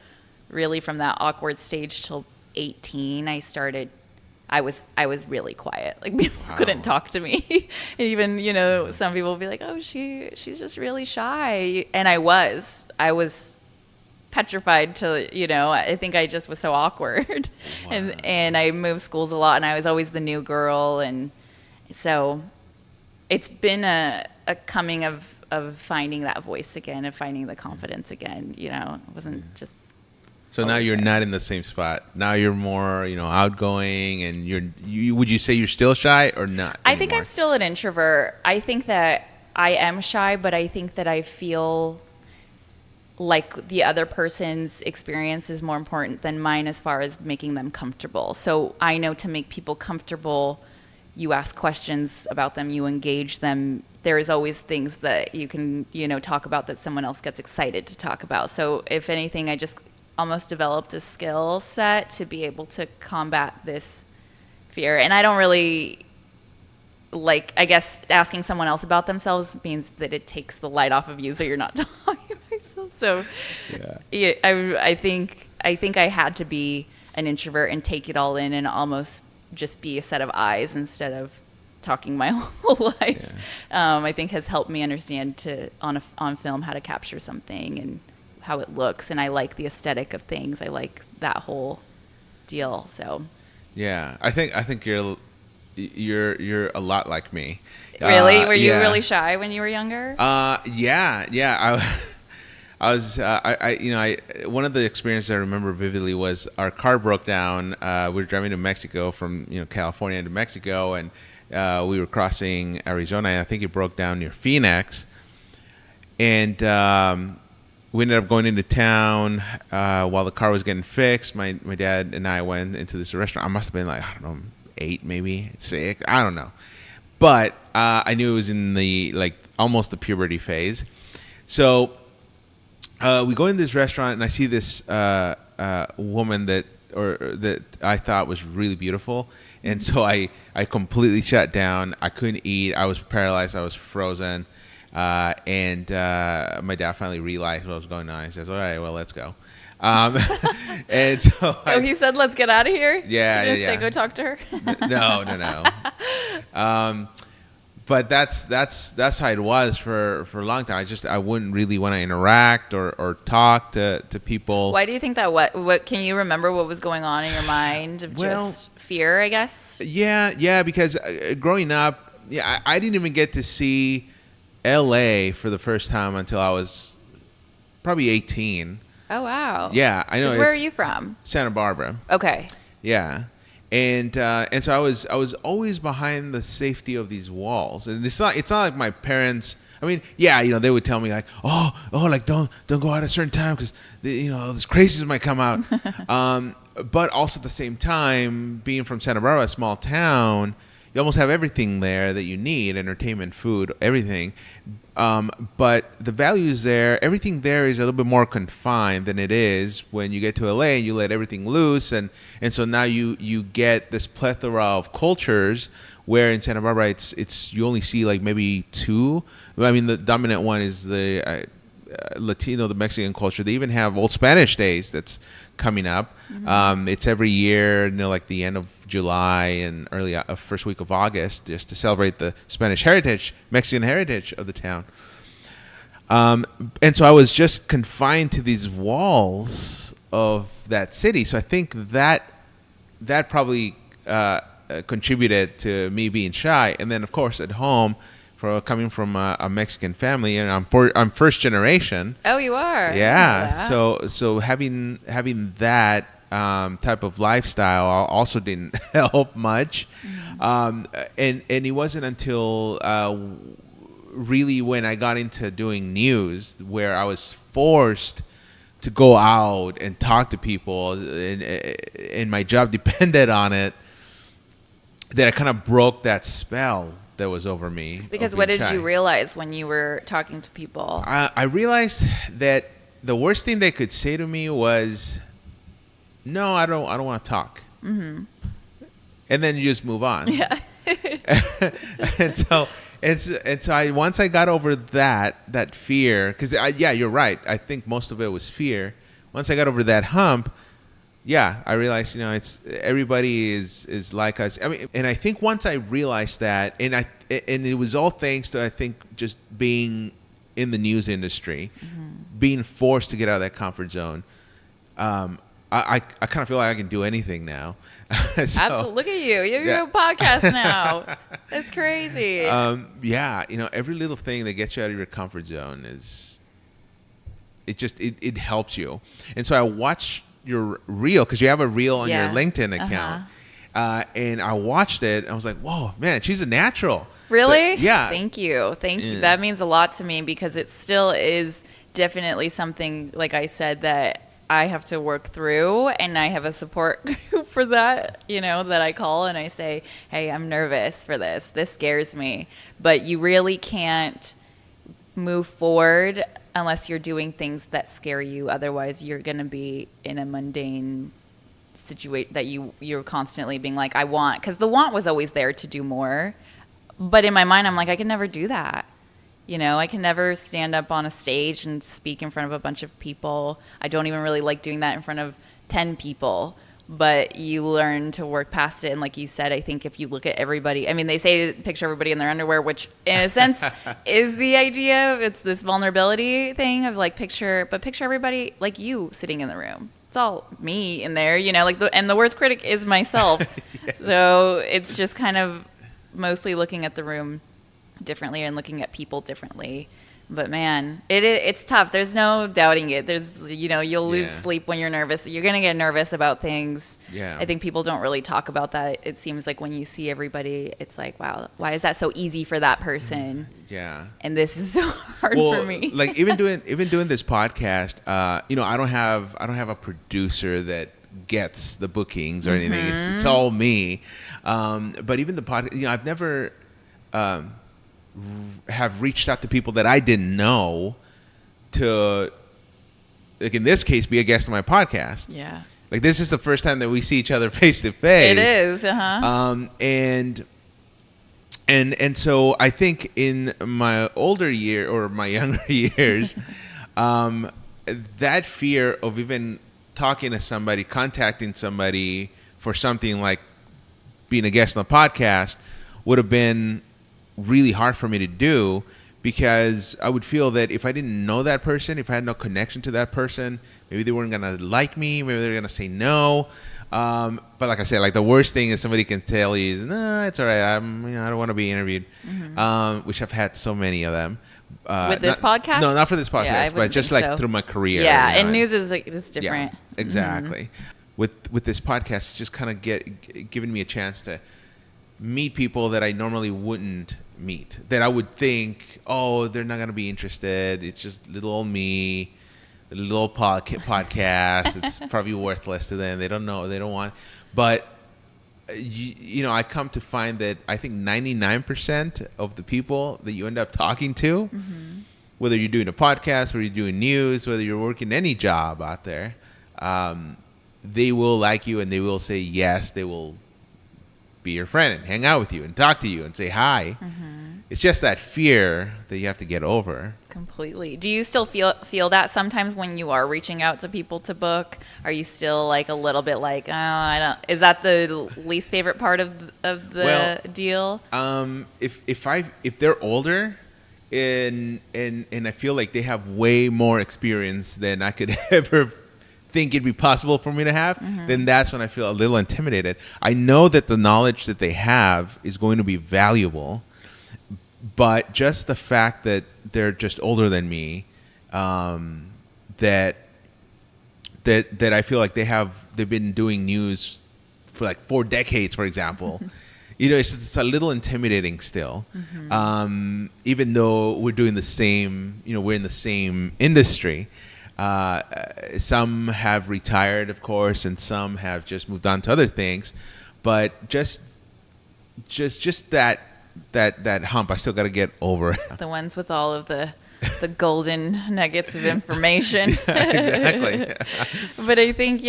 really from that awkward stage till 18, I was really quiet. Like people couldn't talk to me. And even, some people would be like, oh, she's just really shy. And I was petrified to, I think I just was so awkward. Wow. And I moved schools a lot, and I was always the new girl. And so it's been a coming of finding that voice again, of finding the confidence again. It wasn't just. So now you're not in the same spot. Now you're more, outgoing, and would you say you're still shy or not anymore? I think I'm still an introvert. I think that I am shy, but I think that I feel like the other person's experience is more important than mine as far as making them comfortable. So I know to make people comfortable, you ask questions about them, you engage them. There's always things that you can, talk about that someone else gets excited to talk about. So if anything, I just almost developed a skill set to be able to combat this fear. And I don't really I guess asking someone else about themselves means that it takes the light off of you, so you're not talking about yourself. So yeah, I think I had to be an introvert and take it all in and almost just be a set of eyes instead of talking my whole life. Yeah. I think has helped me understand on film how to capture something and how it looks, and I like the aesthetic of things. I like that whole deal. So yeah, I think you're a lot like me. Really? Were you really shy when you were younger? Yeah. I was one of the experiences I remember vividly was our car broke down. We were driving to Mexico from California to Mexico, and we were crossing Arizona, and I think it broke down near Phoenix, and we ended up going into town while the car was getting fixed. My dad and I went into this restaurant. I must have been like, I don't know, 8, maybe 6. I don't know. But I knew it was in the almost the puberty phase. So we go into this restaurant, and I see this woman that I thought was really beautiful. And so I completely shut down. I couldn't eat. I was paralyzed. I was frozen. And my dad finally realized what was going on. He says, all right, well, let's go. And so he said, let's get out of here? Yeah. He didn't say go talk to her? No. But that's how it was for a long time. I wouldn't really want to interact or talk to people. Why do you think that? What can you remember what was going on in your mind of just fear, I guess? Yeah, because growing up, I didn't even get to see LA for the first time until I was probably 18. Oh, wow. Yeah, I know. Where are you from? Santa Barbara. Okay. Yeah. And so I was always behind the safety of these walls. And it's not like my parents, I mean, yeah, they would tell me like, oh, like don't go out at a certain time because this crazies might come out. But also at the same time, being from Santa Barbara, a small town, you almost have everything there that you need, entertainment, food, everything. But the values there, everything there is a little bit more confined than it is when you get to LA and you let everything loose. And so now you get this plethora of cultures where in Santa Barbara, it's you only see like maybe 2. I mean, the dominant one is the Latino, the Mexican culture. They even have Old Spanish Days that's coming up. Mm-hmm. It's every year, like the end of July and early first week of August, just to celebrate the Spanish heritage, Mexican heritage of the town. And so I was just confined to these walls of that city. So I think that probably contributed to me being shy. And then, of course, at home, coming from a Mexican family, and I'm first generation. Oh, you are? Yeah. So having that type of lifestyle also didn't help much. And it wasn't until really when I got into doing news where I was forced to go out and talk to people, and my job depended on it, that I kind of broke that spell that was over me. Because what did you realize when you were talking to people? I realized that the worst thing they could say to me was, "No, I don't want to talk," and then you just move on. Yeah. and so once I got over that fear, because you're right. I think most of it was fear. Once I got over that hump, I realized, it's everybody is like us. I mean, and I think once I realized that, and it was all thanks to, I think, just being in the news industry, being forced to get out of that comfort zone. I kind of feel like I can do anything now. Absolutely. Look at you. You have your own podcast now. It's crazy. Every little thing that gets you out of your comfort zone it helps you. And so I watch your reel, because you have a reel on your LinkedIn account. And I watched it, and I was like, whoa, man, she's a natural. Really? So, yeah. Thank you. That means a lot to me, because it still is definitely something, like I said, that I have to work through, and I have a support group for that, that I call and I say, hey, I'm nervous for this. This scares me. But you really can't move forward unless you're doing things that scare you. Otherwise, you're going to be in a mundane situation that you're constantly being like, I want, because the want was always there to do more. But in my mind, I'm like, I can never do that. I can never stand up on a stage and speak in front of a bunch of people. I don't even really like doing that in front of 10 people. But you learn to work past it. And like you said, I think if you look at everybody, I mean, they say to picture everybody in their underwear, which in a sense is the idea. It's this vulnerability thing of like picture everybody like you sitting in the room. It's all me in there, and the worst critic is myself. Yes. So it's just kind of mostly looking at the room differently and looking at people differently. But man, it's tough. There's no doubting it. There's, you'll lose sleep when you're nervous. You're going to get nervous about things. Yeah. I think people don't really talk about that. It seems like when you see everybody, it's like, wow, why is that so easy for that person? Yeah. And this is so hard for me. Like even doing this podcast, I don't have a producer that gets the bookings or anything. It's all me. But even the podcast, I've never have reached out to people that I didn't know to, like in this case, be a guest on my podcast. Yeah. Like this is the first time that we see each other face to face. It is. And so I think in my older year or my younger years, that fear of even talking to somebody, contacting somebody for something like being a guest on the podcast would have been really hard for me to do, because I would feel that if I didn't know that person, if I had no connection to that person, maybe they weren't gonna like me, maybe they're gonna say no. But like I said, like the worst thing is somebody can tell you is, no, it's all right. I don't want to be interviewed, which I've had so many of them. With this podcast? No, not for this podcast, but just like through my career. Yeah, and news is like it's different. Yeah, exactly. With this podcast, it's just kind of giving me a chance to meet people that I normally wouldn't meet, that I would think, oh, they're not going to be interested. It's just little old me, a little old podcast. It's probably worthless to them. They don't know. They don't want. But, I come to find that I think 99% of the people that you end up talking to, whether you're doing a podcast, whether you're doing news, whether you're working any job out there, they will like you and they will say yes. They will be your friend and hang out with you and talk to you and say hi. It's just that fear that you have to get over. Completely. Do you still feel that sometimes when you are reaching out to people to book? Are you still like a little bit like, oh, I don't? Is that the least favorite part of the deal? If they're older and I feel like they have way more experience than I could ever think it'd be possible for me to have, then that's when I feel a little intimidated. I know that the knowledge that they have is going to be valuable, but just the fact that they're just older than me, that I feel like they've been doing news for like 4 decades, for example. It's a little intimidating still. Even though we're doing the same, we're in the same industry. Some have retired, of course, and some have just moved on to other things. But just that hump, I still got to get over. The ones with all of the golden nuggets of information. Exactly. But I think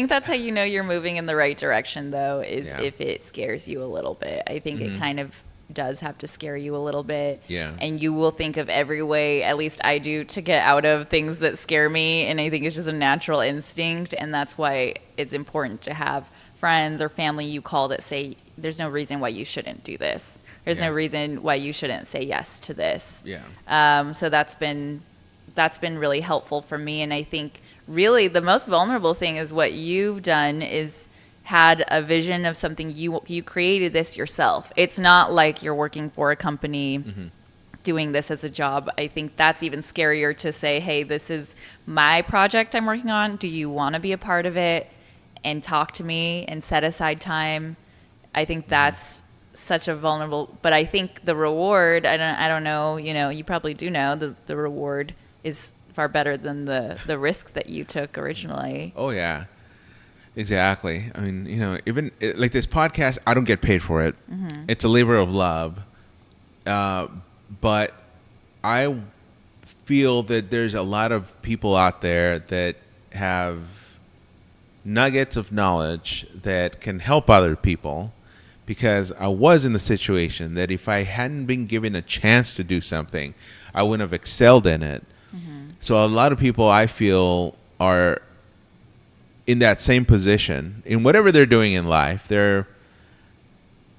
that's how you know you're moving in the right direction, though, is if it scares you a little bit. I think it kind of does have to scare you a little bit. Yeah. And you will think of every way, at least I do, to get out of things that scare me. And I think it's just a natural instinct. And that's why it's important to have friends or family you call that say, there's no reason why you shouldn't do this. There's no reason why you shouldn't say yes to this. Yeah. So that's been really helpful for me. And I think really the most vulnerable thing is what you've done is had a vision of something. You created this yourself. It's not like you're working for a company doing this as a job. I think that's even scarier to say, hey, this is my project I'm working on. Do you want to be a part of it? And talk to me and set aside time. I think that's such a vulnerable, but I think the reward, I don't know, you probably do know the reward is far better than the risk that you took originally. Oh yeah, exactly. I mean, even like this podcast, I don't get paid for it. It's a labor of love. But I feel that there's a lot of people out there that have nuggets of knowledge that can help other people. Because I was in the situation that if I hadn't been given a chance to do something, I wouldn't have excelled in it. So a lot of people, I feel, are in that same position. In whatever they're doing in life, they're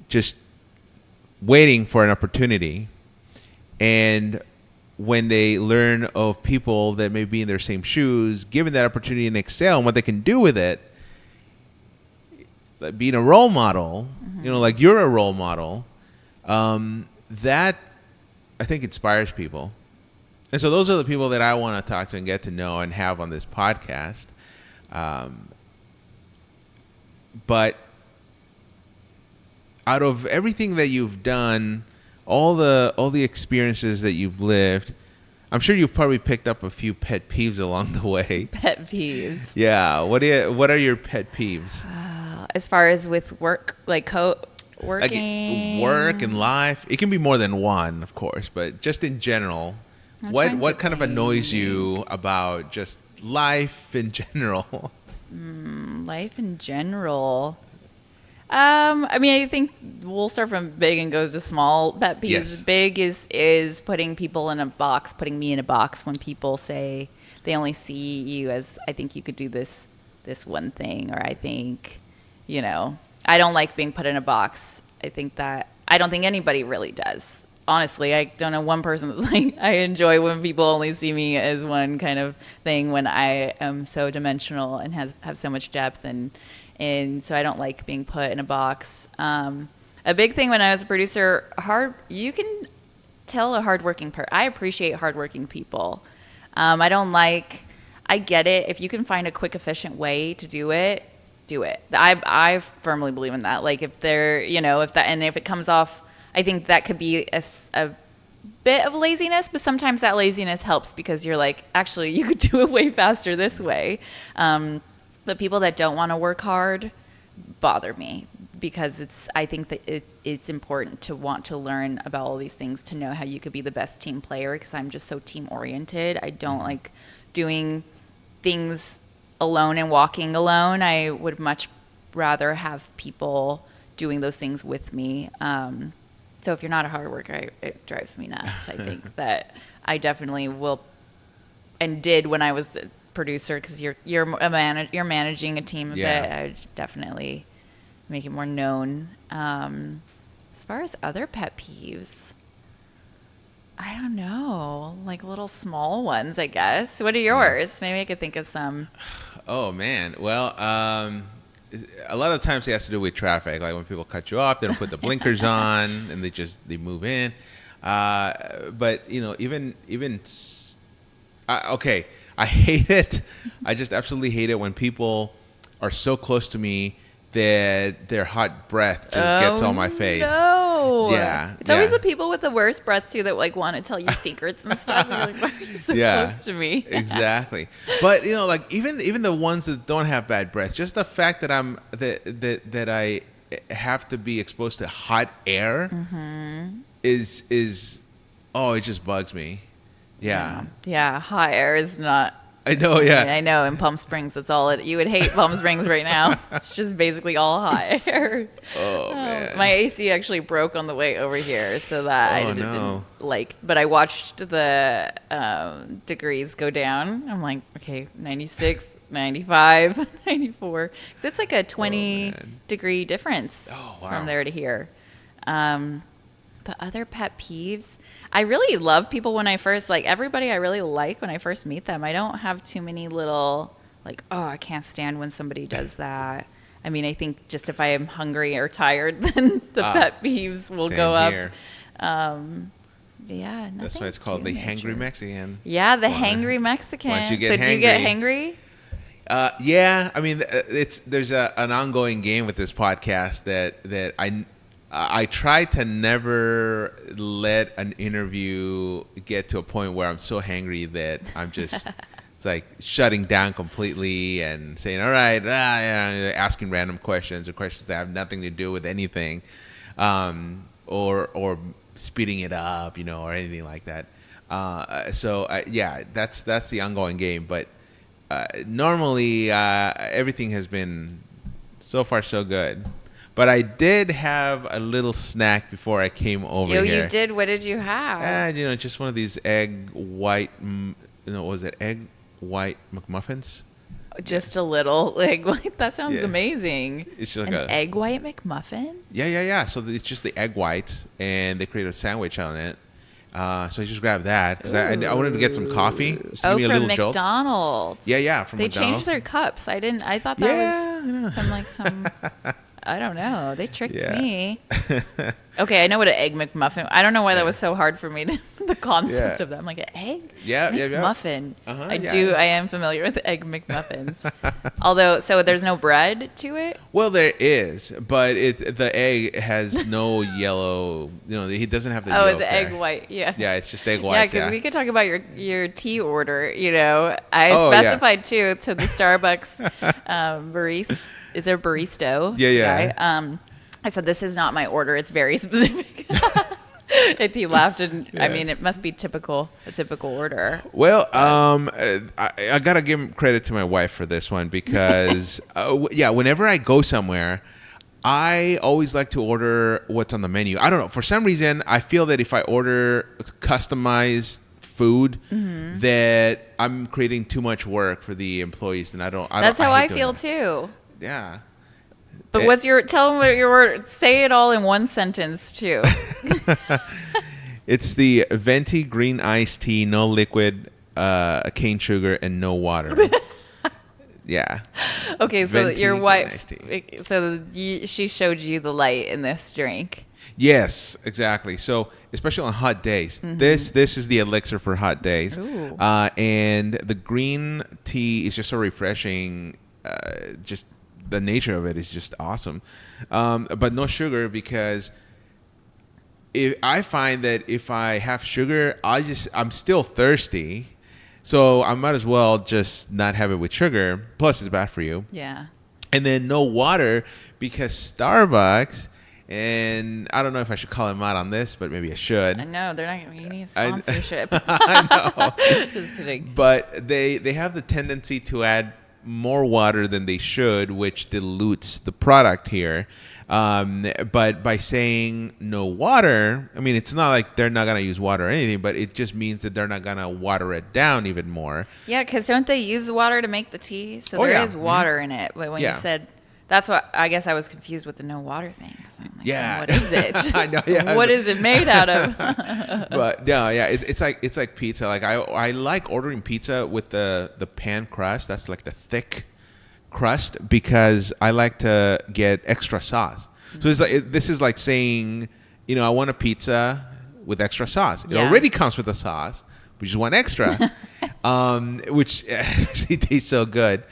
just waiting for an opportunity. And when they learn of people that may be in their same shoes, given that opportunity and excel and what they can do with it, like being a role model, like you're a role model, that I think inspires people. And so those are the people that I want to talk to and get to know and have on this podcast. But out of everything that you've done, all the experiences that you've lived, I'm sure you've probably picked up a few pet peeves along the way. Pet peeves. Yeah. What are your pet peeves? As far as with work, like working, like work and life, it can be more than one, of course, but just in general, what kind of annoys you about just life in general? Life in general. I mean, I think we'll start from big and go to small pet peeves. Yes. Big is putting people in a box, putting me in a box when people say they only see you as, I think you could do this one thing, or I think, I don't like being put in a box. I don't think anybody really does. Honestly, I don't know one person that's like, I enjoy when people only see me as one kind of thing when I am so dimensional and have so much depth, and so I don't like being put in a box. A big thing when I was a producer, you can tell a hardworking person. I appreciate hardworking people. I get it. If you can find a quick, efficient way to do it, do it. I firmly believe in that. Like if it comes off, I think that could be a bit of laziness, but sometimes that laziness helps because you're like, actually, you could do it way faster this way. But people that don't want to work hard bother me because I think that it's important to want to learn about all these things to know how you could be the best team player, because I'm just so team oriented. I don't like doing things alone and walking alone. I would much rather have people doing those things with me. So if you're not a hard worker, it drives me nuts. I think that I definitely will and did when I was a producer, because you're managing a team a bit. I would definitely make it more known. As far as other pet peeves, I don't know, like little small ones, I guess. What are yours? Maybe I could think of some. Oh man, well, a lot of times it has to do with traffic. Like when people cut you off, they don't put the blinkers on, and they move in. But okay, I hate it. I just absolutely hate it when people are so close to me that their hot breath just gets on my face. No. Yeah. It's always the people with the worst breath too that like want to tell you secrets and stuff. And you're like, why are you so close to me? Exactly. But like even the ones that don't have bad breath, just the fact that that I have to be exposed to hot air is it just bugs me. Yeah. Yeah, hot air is not. I know, yeah. I know. In Palm Springs, that's all it. You would hate Palm Springs right now. It's just basically all hot air. Oh man. My AC actually broke on the way over here, so that I didn't like. But I watched the degrees go down. I'm like, okay, 96, 95, 94. 'Cause it's like a 20-degree difference from there to here. But other pet peeves. I really love people when I first, like, everybody I really like when I first meet them. I don't have too many little, like, oh, I can't stand when somebody does that. I mean, I think just if I am hungry or tired, then the pet peeves will go up. Yeah, nothing. That's why it's called the Hangry Mexican. Yeah, the Hangry Mexican. Once you get do you get hangry? Yeah, I mean, there's an ongoing game with this podcast that I try to never let an interview get to a point where I'm so hangry that I'm just it's like shutting down completely and saying, all right, asking random questions or questions that have nothing to do with anything, or speeding it up, or anything like that. So that's the ongoing game. But normally everything has been so far so good. But I did have a little snack before I came over here. You did? What did you have? Just one of these egg white McMuffins? Just a little egg white? That sounds amazing. It's like an egg white McMuffin? Yeah. So it's just the egg whites, and they create a sandwich on it. So I just grabbed that because I wanted to get some coffee. Just give me a from little McDonald's. Jolt. Yeah, from McDonald's. They changed their cups. I thought that was from like some... I don't know. They tricked me. Okay, I know what an egg McMuffin. I don't know why that was so hard for me. The concept of that. I'm like, an egg McMuffin. I am familiar with egg McMuffins. Although, so there's no bread to it? Well, there is, but the egg has no yellow. He doesn't have the yolk. Oh, it's egg white. Yeah. Yeah, it's just egg white. Yeah, because we could talk about your tea order. I specified too to the Starbucks barista. Is there barista? Yeah. I said, this is not my order. It's very specific. And he laughed, and I mean, it must be a typical order. Well, I gotta give credit to my wife for this one because, whenever I go somewhere, I always like to order what's on the menu. I don't know, for some reason, I feel that if I order customized food, that I'm creating too much work for the employees, and That's how I feel too. Yeah. But tell them what your word, say it all in one sentence too. It's the venti green iced tea, no liquid, cane sugar, and no water. Yeah. Okay, so your wife, she showed you the light in this drink. Yes, exactly. So, especially on hot days, this is the elixir for hot days. And the green tea is just so refreshing. Just the nature of it is just awesome. But no sugar, because I find that if I have sugar, I'm still thirsty. So I might as well just not have it with sugar. Plus, it's bad for you. Yeah. And then no water, because Starbucks, and I don't know if I should call them out on this, but maybe I should. I know they're not. We need sponsorship. I know. Just kidding. But they have the tendency to add more water than they should, which dilutes the product here. But by saying no water, I mean, it's not like they're not going to use water or anything, but it just means that they're not going to water it down even more. Yeah, because don't they use water to make the tea? So there is water in it. But when you said, that's what, I guess I was confused with the no water thing. I'm like, what is it? I know, yeah. What is it made out of? But no, it's like pizza. Like I like ordering pizza with the pan crust. That's like the thick crust, because I like to get extra sauce. So it's like this is like saying, I want a pizza with extra sauce. It Yeah. already comes with the sauce. We just want extra, which actually tastes so good.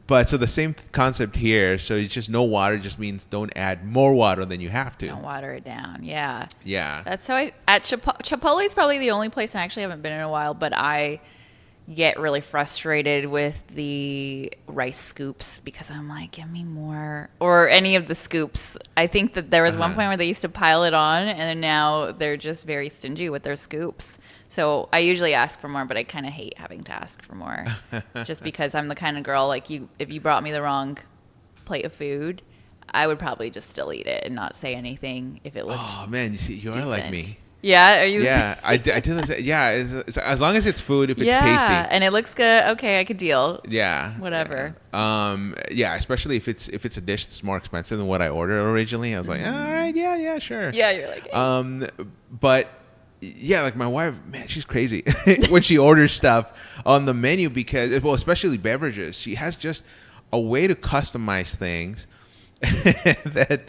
But so the same concept here. So it's just no water just means don't add more water than you have to. Don't water it down. Yeah. Yeah. That's how at Chipotle is probably the only place, and I actually haven't been in a while, but I get really frustrated with the rice scoops because I'm like, give me more, or any of the scoops. I think that there was one point where they used to pile it on, and then now they're just very stingy with their scoops. So I usually ask for more, but I kind of hate having to ask for more just because I'm the kind of girl, like, if you brought me the wrong plate of food, I would probably just still eat it and not say anything if it looked Oh man, you see, you are like decent. me. Yeah, are you? Yeah, I do this. Yeah, it's, as long as it's food, if it's yeah, tasty. and it looks good. Okay, I could deal. Yeah. Whatever. Yeah, especially if it's a dish that's more expensive than what I ordered originally. I was like, all right, yeah, sure. Yeah, you're like. Hey. But yeah, like my wife, man, she's crazy when she orders stuff on the menu because, well, especially beverages, she has just a way to customize things that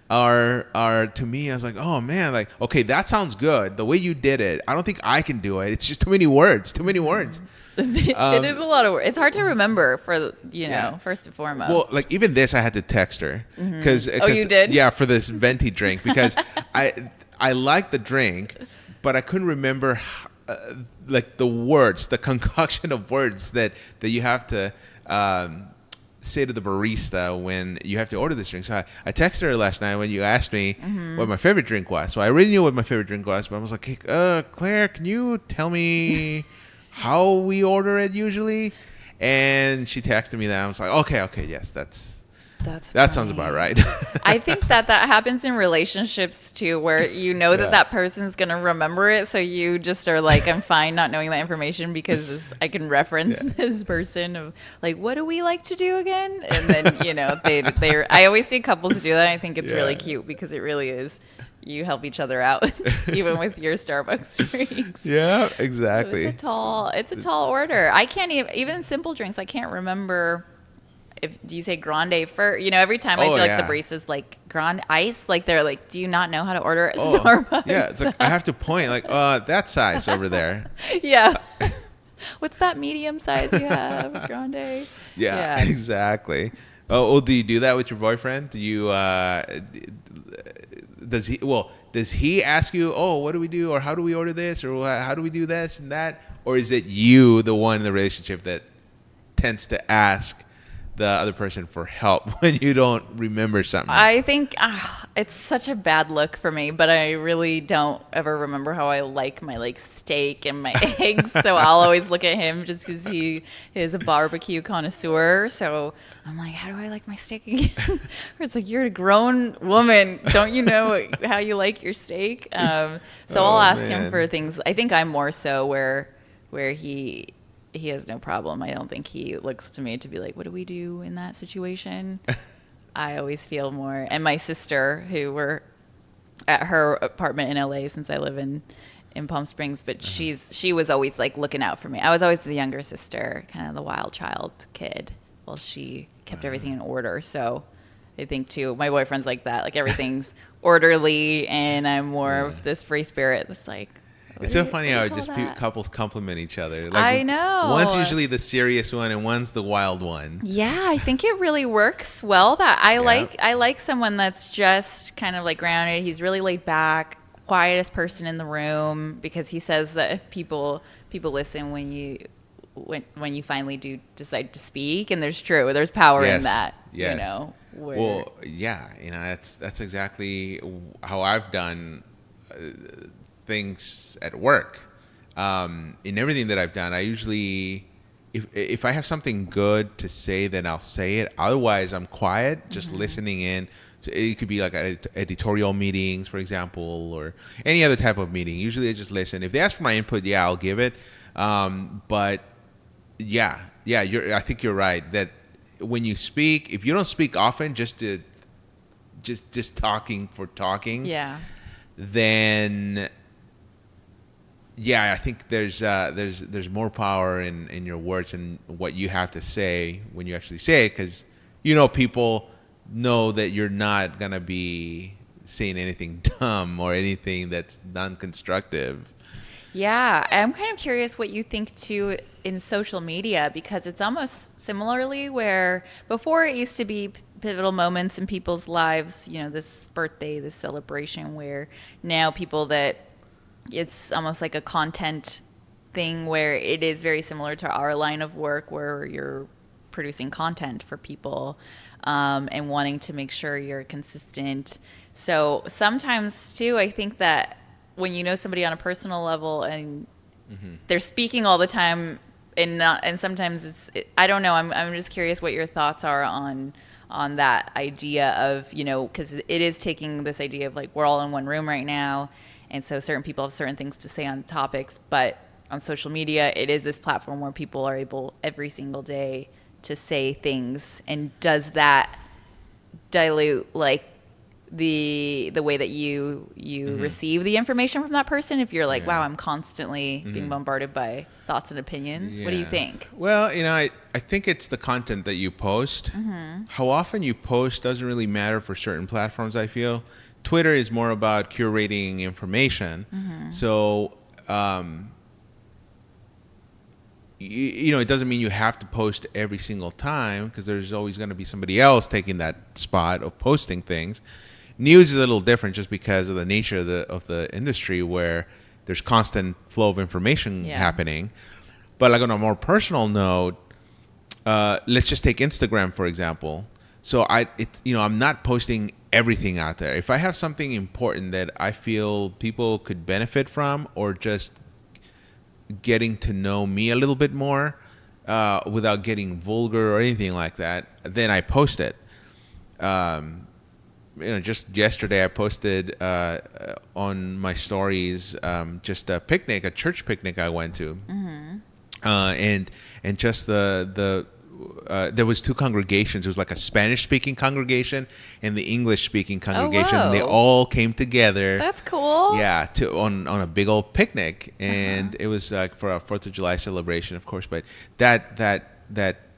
are to me, I was like, oh man, like, okay, that sounds good. The way you did it, I don't think I can do it. It's just too many words. It is a lot of work. It's hard to remember first and foremost. Well, like even this, I had to text her because Oh, you did? Yeah, for this venti drink because I like the drink, but I couldn't remember like the words, the concoction of words that you have to say to the barista when you have to order this drink. So I texted her last night when you asked me what my favorite drink was. So I already knew what my favorite drink was, but I was like, hey, Claire, can you tell me how we order it usually? And she texted me that. I was like, okay, yes, that sounds about right. I think that happens in relationships too, where you know that person's going to remember it. So you just are like, I'm fine not knowing that information because I can reference this person of like, what do we like to do again? And then, I always see couples do that. I think it's really cute because it really is. You help each other out, even with your Starbucks drinks. Yeah, exactly. So it's a tall order. I can't even simple drinks. I can't remember. Do you say grande first? Every time I feel like the barista's like grande ice, like they're like, do you not know how to order at Starbucks? Yeah, it's like I have to point like, that size over there. Yeah. What's that medium size you have, grande? Yeah, exactly. Oh, do you do that with your boyfriend? Do you does he ask you, oh, what do we do, or how do we order this, or how do we do this and that, or is it you, the one in the relationship, that tends to ask the other person for help when you don't remember something? I think it's such a bad look for me, but I really don't ever remember how I like my steak and my eggs. So I'll always look at him just because he is a barbecue connoisseur. So I'm like, how do I like my steak again? It's like, you're a grown woman. Don't you know how you like your steak? So I'll ask him for things. I think I'm more so where he has no problem. I don't think he looks to me to be like, what do we do in that situation? I always feel more. And my sister, who we're at her apartment in LA since I live in Palm Springs, but she was always like looking out for me. I was always the younger sister, kind of the wild child kid. Well, she kept everything in order. So I think too, my boyfriend's like that. Like everything's orderly, and I'm more of this free spirit that's like, it's so funny how just couples compliment each other. Like, I know. One's usually the serious one, and one's the wild one. Yeah, I think it really works well. That I like someone that's just kind of like grounded. He's really laid back, quietest person in the room, because he says that if people listen when you finally do decide to speak, and there's power in that. Yes. Well, yeah, that's exactly how I've done things at work. In everything that I've done, I usually, if I have something good to say, then I'll say it. Otherwise, I'm quiet, just listening in. So it could be like editorial meetings, for example, or any other type of meeting. Usually I just listen. If they ask for my input, I'll give it. But I think you're right that when you speak, if you don't speak often, just talking for talking, then I think there's more power in your words and what you have to say when you actually say it, because people know that you're not gonna be saying anything dumb or anything that's non-constructive. Yeah, I'm kind of curious what you think too in social media, because it's almost similarly where before it used to be pivotal moments in people's lives, this birthday, this celebration, where now people that it's almost like a content thing where it is very similar to our line of work where you're producing content for people and wanting to make sure you're consistent. So sometimes too, I think that when you know somebody on a personal level and they're speaking all the time and sometimes I don't know, I'm just curious what your thoughts are on that idea of, because it is taking this idea of like we're all in one room right now, and so certain people have certain things to say on topics, but on social media it is this platform where people are able every single day to say things. And does that dilute like the way that you receive the information from that person, if you're like, wow, I'm constantly being bombarded by thoughts and opinions? What do you think? Well, I think it's the content that you post. How often you post doesn't really matter for certain platforms, I feel. Twitter is more about curating information. So it doesn't mean you have to post every single time, because there's always going to be somebody else taking that spot of posting things. News is a little different just because of the nature of the industry, where there's constant flow of information happening. But like on a more personal note, let's just take Instagram, for example. So I'm not posting everything out there. If I have something important that I feel people could benefit from, or just getting to know me a little bit more without getting vulgar or anything like that, then I post it. Just yesterday I posted on my stories just a church picnic I went to, and just there was two congregations. There was like a Spanish-speaking congregation and the English-speaking congregation. Oh, they all came together. That's cool. Yeah, on a big old picnic, and it was like for a 4th of July celebration, of course. But that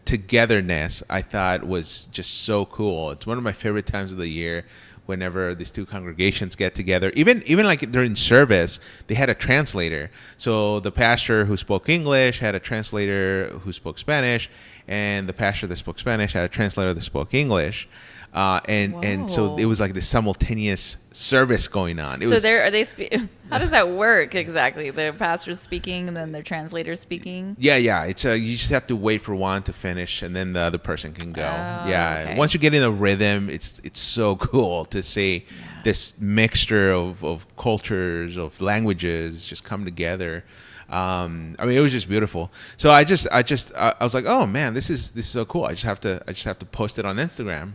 togetherness, I thought, was just so cool. It's one of my favorite times of the year, whenever these two congregations get together. Even like during service, they had a translator. So the pastor who spoke English had a translator who spoke Spanish, and the pastor that spoke Spanish had a translator that spoke English. And so it was like this simultaneous service going on. How does that work exactly? The pastor's speaking and then their translator's speaking? Yeah. It's you just have to wait for one to finish, and then the other person can go. Okay. Once you get in the rhythm, it's so cool to see this mixture of cultures, of languages just come together. It was just beautiful. So I was like, oh man, this is so cool. I just have to post it on Instagram.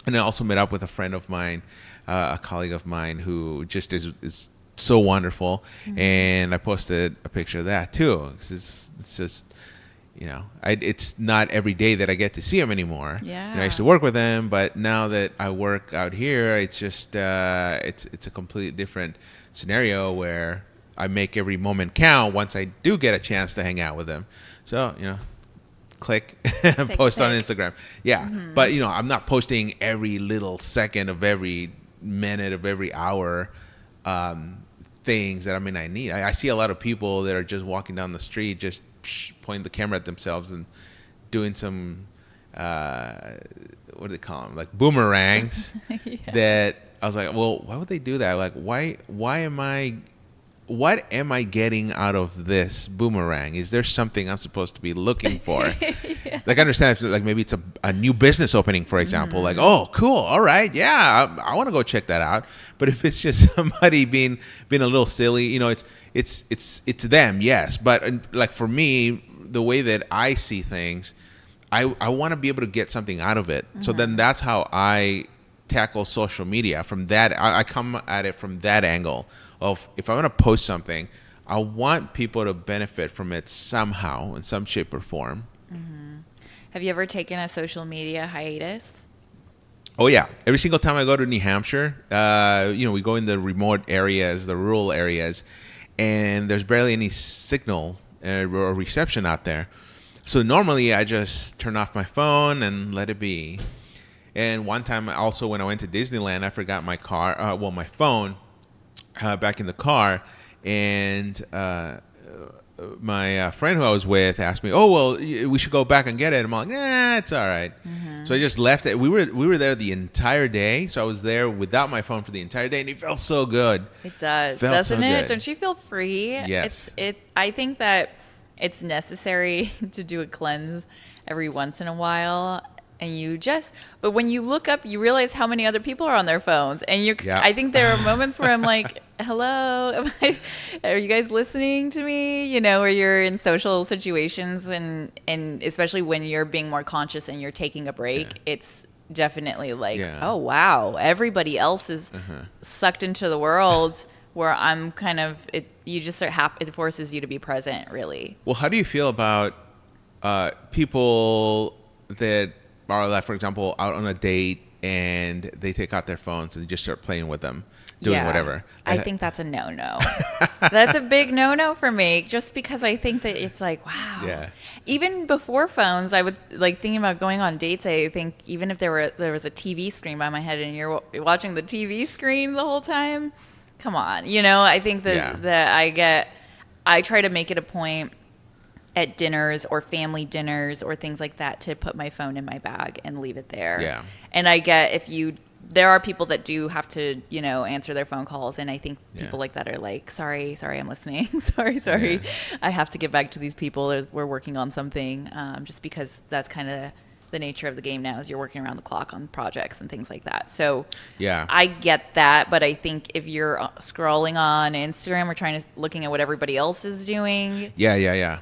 And I also met up with a friend of mine, a colleague of mine, who just is so wonderful. And I posted a picture of that too. It's just, it's not every day that I get to see him anymore. Yeah. I used to work with him, but now that I work out here, it's just it's a completely different scenario where I make every moment count once I do get a chance to hang out with him. So, click and post on Instagram. Yeah. But, I'm not posting every little second of every minute of every hour things that I need. I see a lot of people that are just walking down the street, just pointing the camera at themselves and doing some, what do they call them? Like boomerangs. That I was like, well, why would they do that? Like, what am I getting out of this boomerang? Is there something I'm supposed to be looking for? Like, I understand if like maybe it's a new business opening, for example. Like, oh, cool, all right, yeah, I want to go check that out. But if it's just somebody being a little silly, it's them, yes. But like for me, the way that I see things, I want to be able to get something out of it. So then that's how I tackle social media. From that, I come at it from that angle. Of if I want to post something, I want people to benefit from it somehow, in some shape or form. Have you ever taken a social media hiatus? Oh yeah, every single time I go to New Hampshire, we go in the remote areas, the rural areas, and there's barely any signal or reception out there. So normally I just turn off my phone and let it be. And one time also when I went to Disneyland, I forgot my my phone back in the car, and my friend who I was with asked me, "Oh, well, we should go back and get it." I'm like, "Nah, it's all right." So I just left it. We were there the entire day, so I was there without my phone for the entire day, and it felt so good. It does, Felt doesn't so it? good. Don't you feel free? Yes. I think that it's necessary to do a cleanse every once in a while. And but when you look up, you realize how many other people are on their phones. And I think there are moments where I'm like, hello, are you guys listening to me? You know, or you're in social situations and especially when you're being more conscious and you're taking a break, it's definitely like, oh, wow, everybody else is sucked into the world where I'm kind of, it forces you to be present, really. Well, how do you feel about people that are, like, for example, out on a date and they take out their phones and just start playing with them, doing whatever? I think that's a no-no. That's a big no-no for me, just because I think that it's like, wow. Yeah. Even before phones, I would, like, thinking about going on dates, I think even if there was a TV screen by my head and you're watching the TV screen the whole time, come on. You know, I think that I try to make it a point at dinners or family dinners or things like that to put my phone in my bag and leave it there. Yeah. And I get there are people that do have to, you know, answer their phone calls. And I think people like that are like, sorry, I'm listening. sorry. Yeah. I have to get back to these people. We're working on something, just because that's kind of the nature of the game now is you're working around the clock on projects and things like that. So I get that. But I think if you're scrolling on Instagram or looking at what everybody else is doing. Yeah.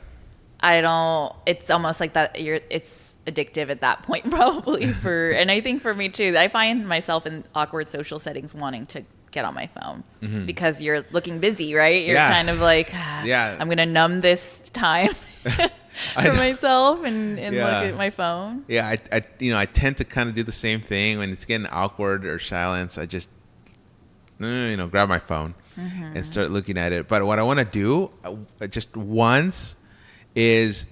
It's almost like that it's addictive at that point probably and I think for me too, I find myself in awkward social settings wanting to get on my phone because you're looking busy, right? You're kind of like, I'm going to numb this time for myself and look at my phone. Yeah. I tend to kind of do the same thing when it's getting awkward or silence. I just, grab my phone and start looking at it. But what I want to do just once is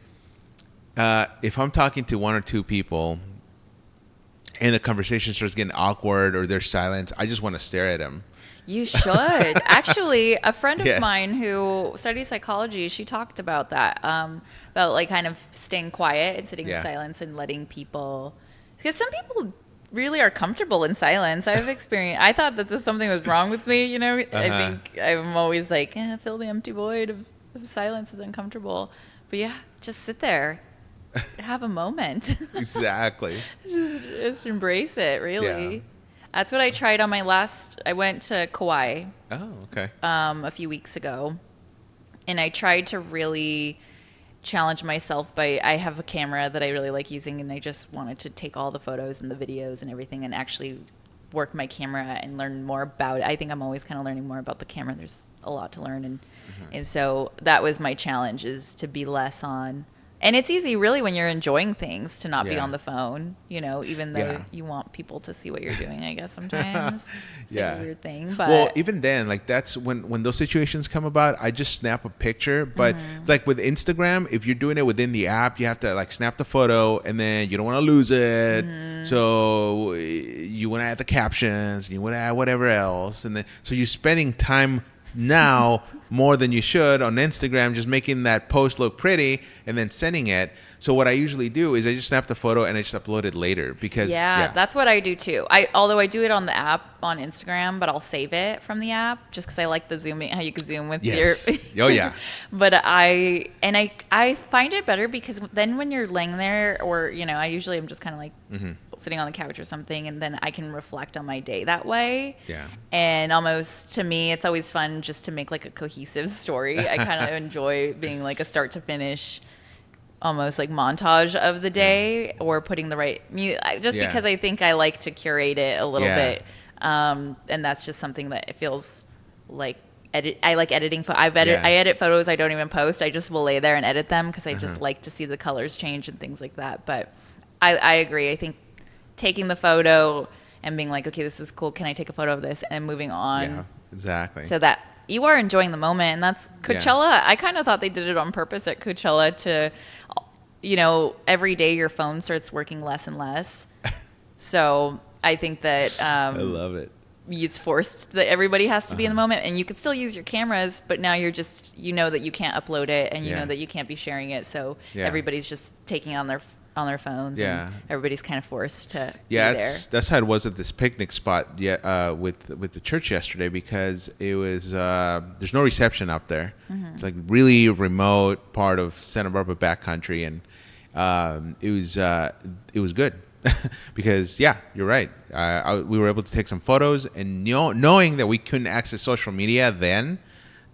if I'm talking to one or two people and the conversation starts getting awkward or there's silence, I just want to stare at them. You should. Actually, a friend of mine who studies psychology, she talked about that, about like kind of staying quiet and sitting in silence and letting people, because some people really are comfortable in silence. I've experienced, I thought that something was wrong with me, you know. I think I'm always like, fill the empty void of silence is uncomfortable. But just sit there, have a moment. Exactly. just embrace it, really. Yeah. That's what I tried on I went to Kauai. Oh, okay. A few weeks ago. And I tried to really challenge myself I have a camera that I really like using, and I just wanted to take all the photos and the videos and everything and actually work my camera and learn more about it. I think I'm always kind of learning more about the camera. There's a lot to learn. And so that was my challenge, is to be less on. And it's easy really when you're enjoying things to not be on the phone, even though you want people to see what you're doing, I guess sometimes. It's a weird thing. But well, even then, like that's when those situations come about, I just snap a picture. But like with Instagram, if you're doing it within the app, you have to like snap the photo and then you don't want to lose it. So you want to add the captions and you want to add whatever else. And then so you're spending time now more than you should on Instagram, just making that post look pretty and then sending it. So what I usually do is I just snap the photo and I just upload it later because that's what I do too. Although I do it on the app on Instagram, but I'll save it from the app just because I like the zooming, how you can zoom with your. Oh yeah. But I find it better because then when you're laying there, or I usually am just kind of like sitting on the couch or something, and then I can reflect on my day that way. Yeah. And almost to me, it's always fun just to make like a cohesive story. I kind of enjoy being like a start to finish, almost like montage of the day, or putting the right music, just because I think I like to curate it a little bit. And that's just something that it feels like I like editing. I edit photos I don't even post. I just will lay there and edit them because I just like to see the colors change and things like that. But I agree. I think taking the photo and being like, okay, this is cool. Can I take a photo of this? And moving on. Yeah, exactly. So that you are enjoying the moment. And that's Coachella. I kind of thought they did it on purpose at Coachella to, every day your phone starts working less and less. So I think that I love it. it's forced that everybody has to be in the moment, and you could still use your cameras, but now you're just, that you can't upload it, and you know that you can't be sharing it. So everybody's just taking on their phones, and everybody's kind of forced to be there. That's how it was at this picnic spot with the church yesterday, because it was there's no reception up there. It's like really remote part of Santa Barbara backcountry, and it was good. Because you're right. We were able to take some photos, and knowing that we couldn't access social media then,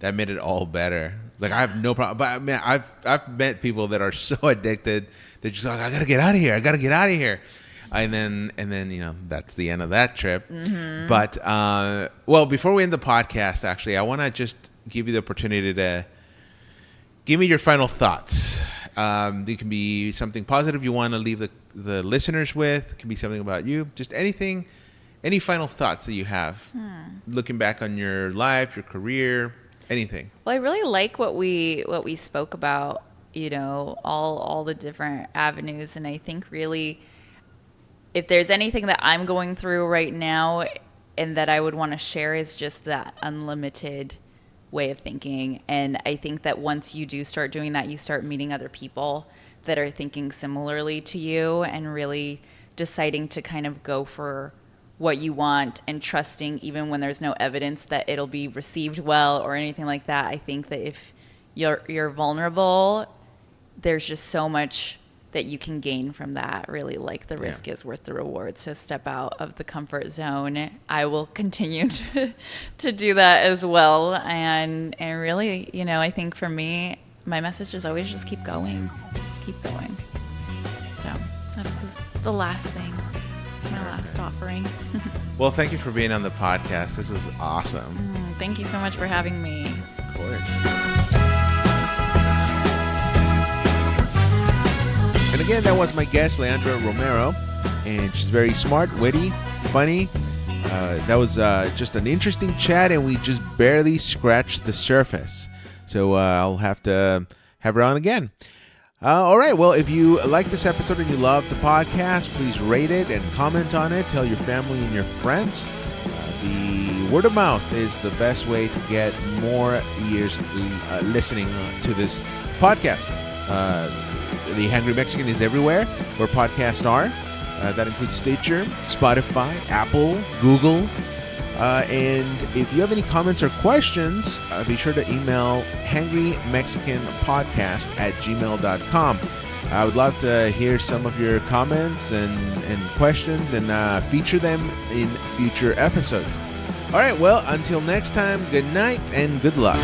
that made it all better. Like, I have no problem. But man, I've met people that are so addicted. They're just like, I gotta get out of here. And then that's the end of that trip. But well, before we end the podcast, actually, I want to just give you the opportunity to give me your final thoughts. It can be something positive you want to leave the listeners with. It can be something about you. Just anything, any final thoughts that you have, looking back on your life, your career, anything. Well, I really like what we spoke about, all the different avenues. And I think really, if there's anything that I'm going through right now and that I would want to share, is just that unlimited way of thinking. And I think that once you do start doing that, you start meeting other people that are thinking similarly to you, and really deciding to kind of go for what you want, and trusting even when there's no evidence that it'll be received well or anything like that. I think that if you're vulnerable, there's just so much that you can gain from that. Really, like, the risk is worth the reward. So step out of the comfort zone. I will continue to do that as well. And really, I think for me, my message is always just keep going. Just keep going. So that's the last thing, my last offering. Well, thank you for being on the podcast. This was awesome. Thank you so much for having me. Of course. And again, that was my guest, Leandra Romero, and she's very smart, witty, funny. That was just an interesting chat, and we just barely scratched the surface. So I'll have to have her on again. All right. Well, if you like this episode and you love the podcast, please rate it and comment on it. Tell your family and your friends. The word of mouth is the best way to get more ears listening to this podcast. The Hangry Mexican is everywhere where podcasts are. That includes Stitcher, Spotify, Apple, Google. And if you have any comments or questions, be sure to email hangrymexicanpodcast@gmail.com. I would love to hear some of your comments and questions, and feature them in future episodes. All right, well, until next time, good night and good luck.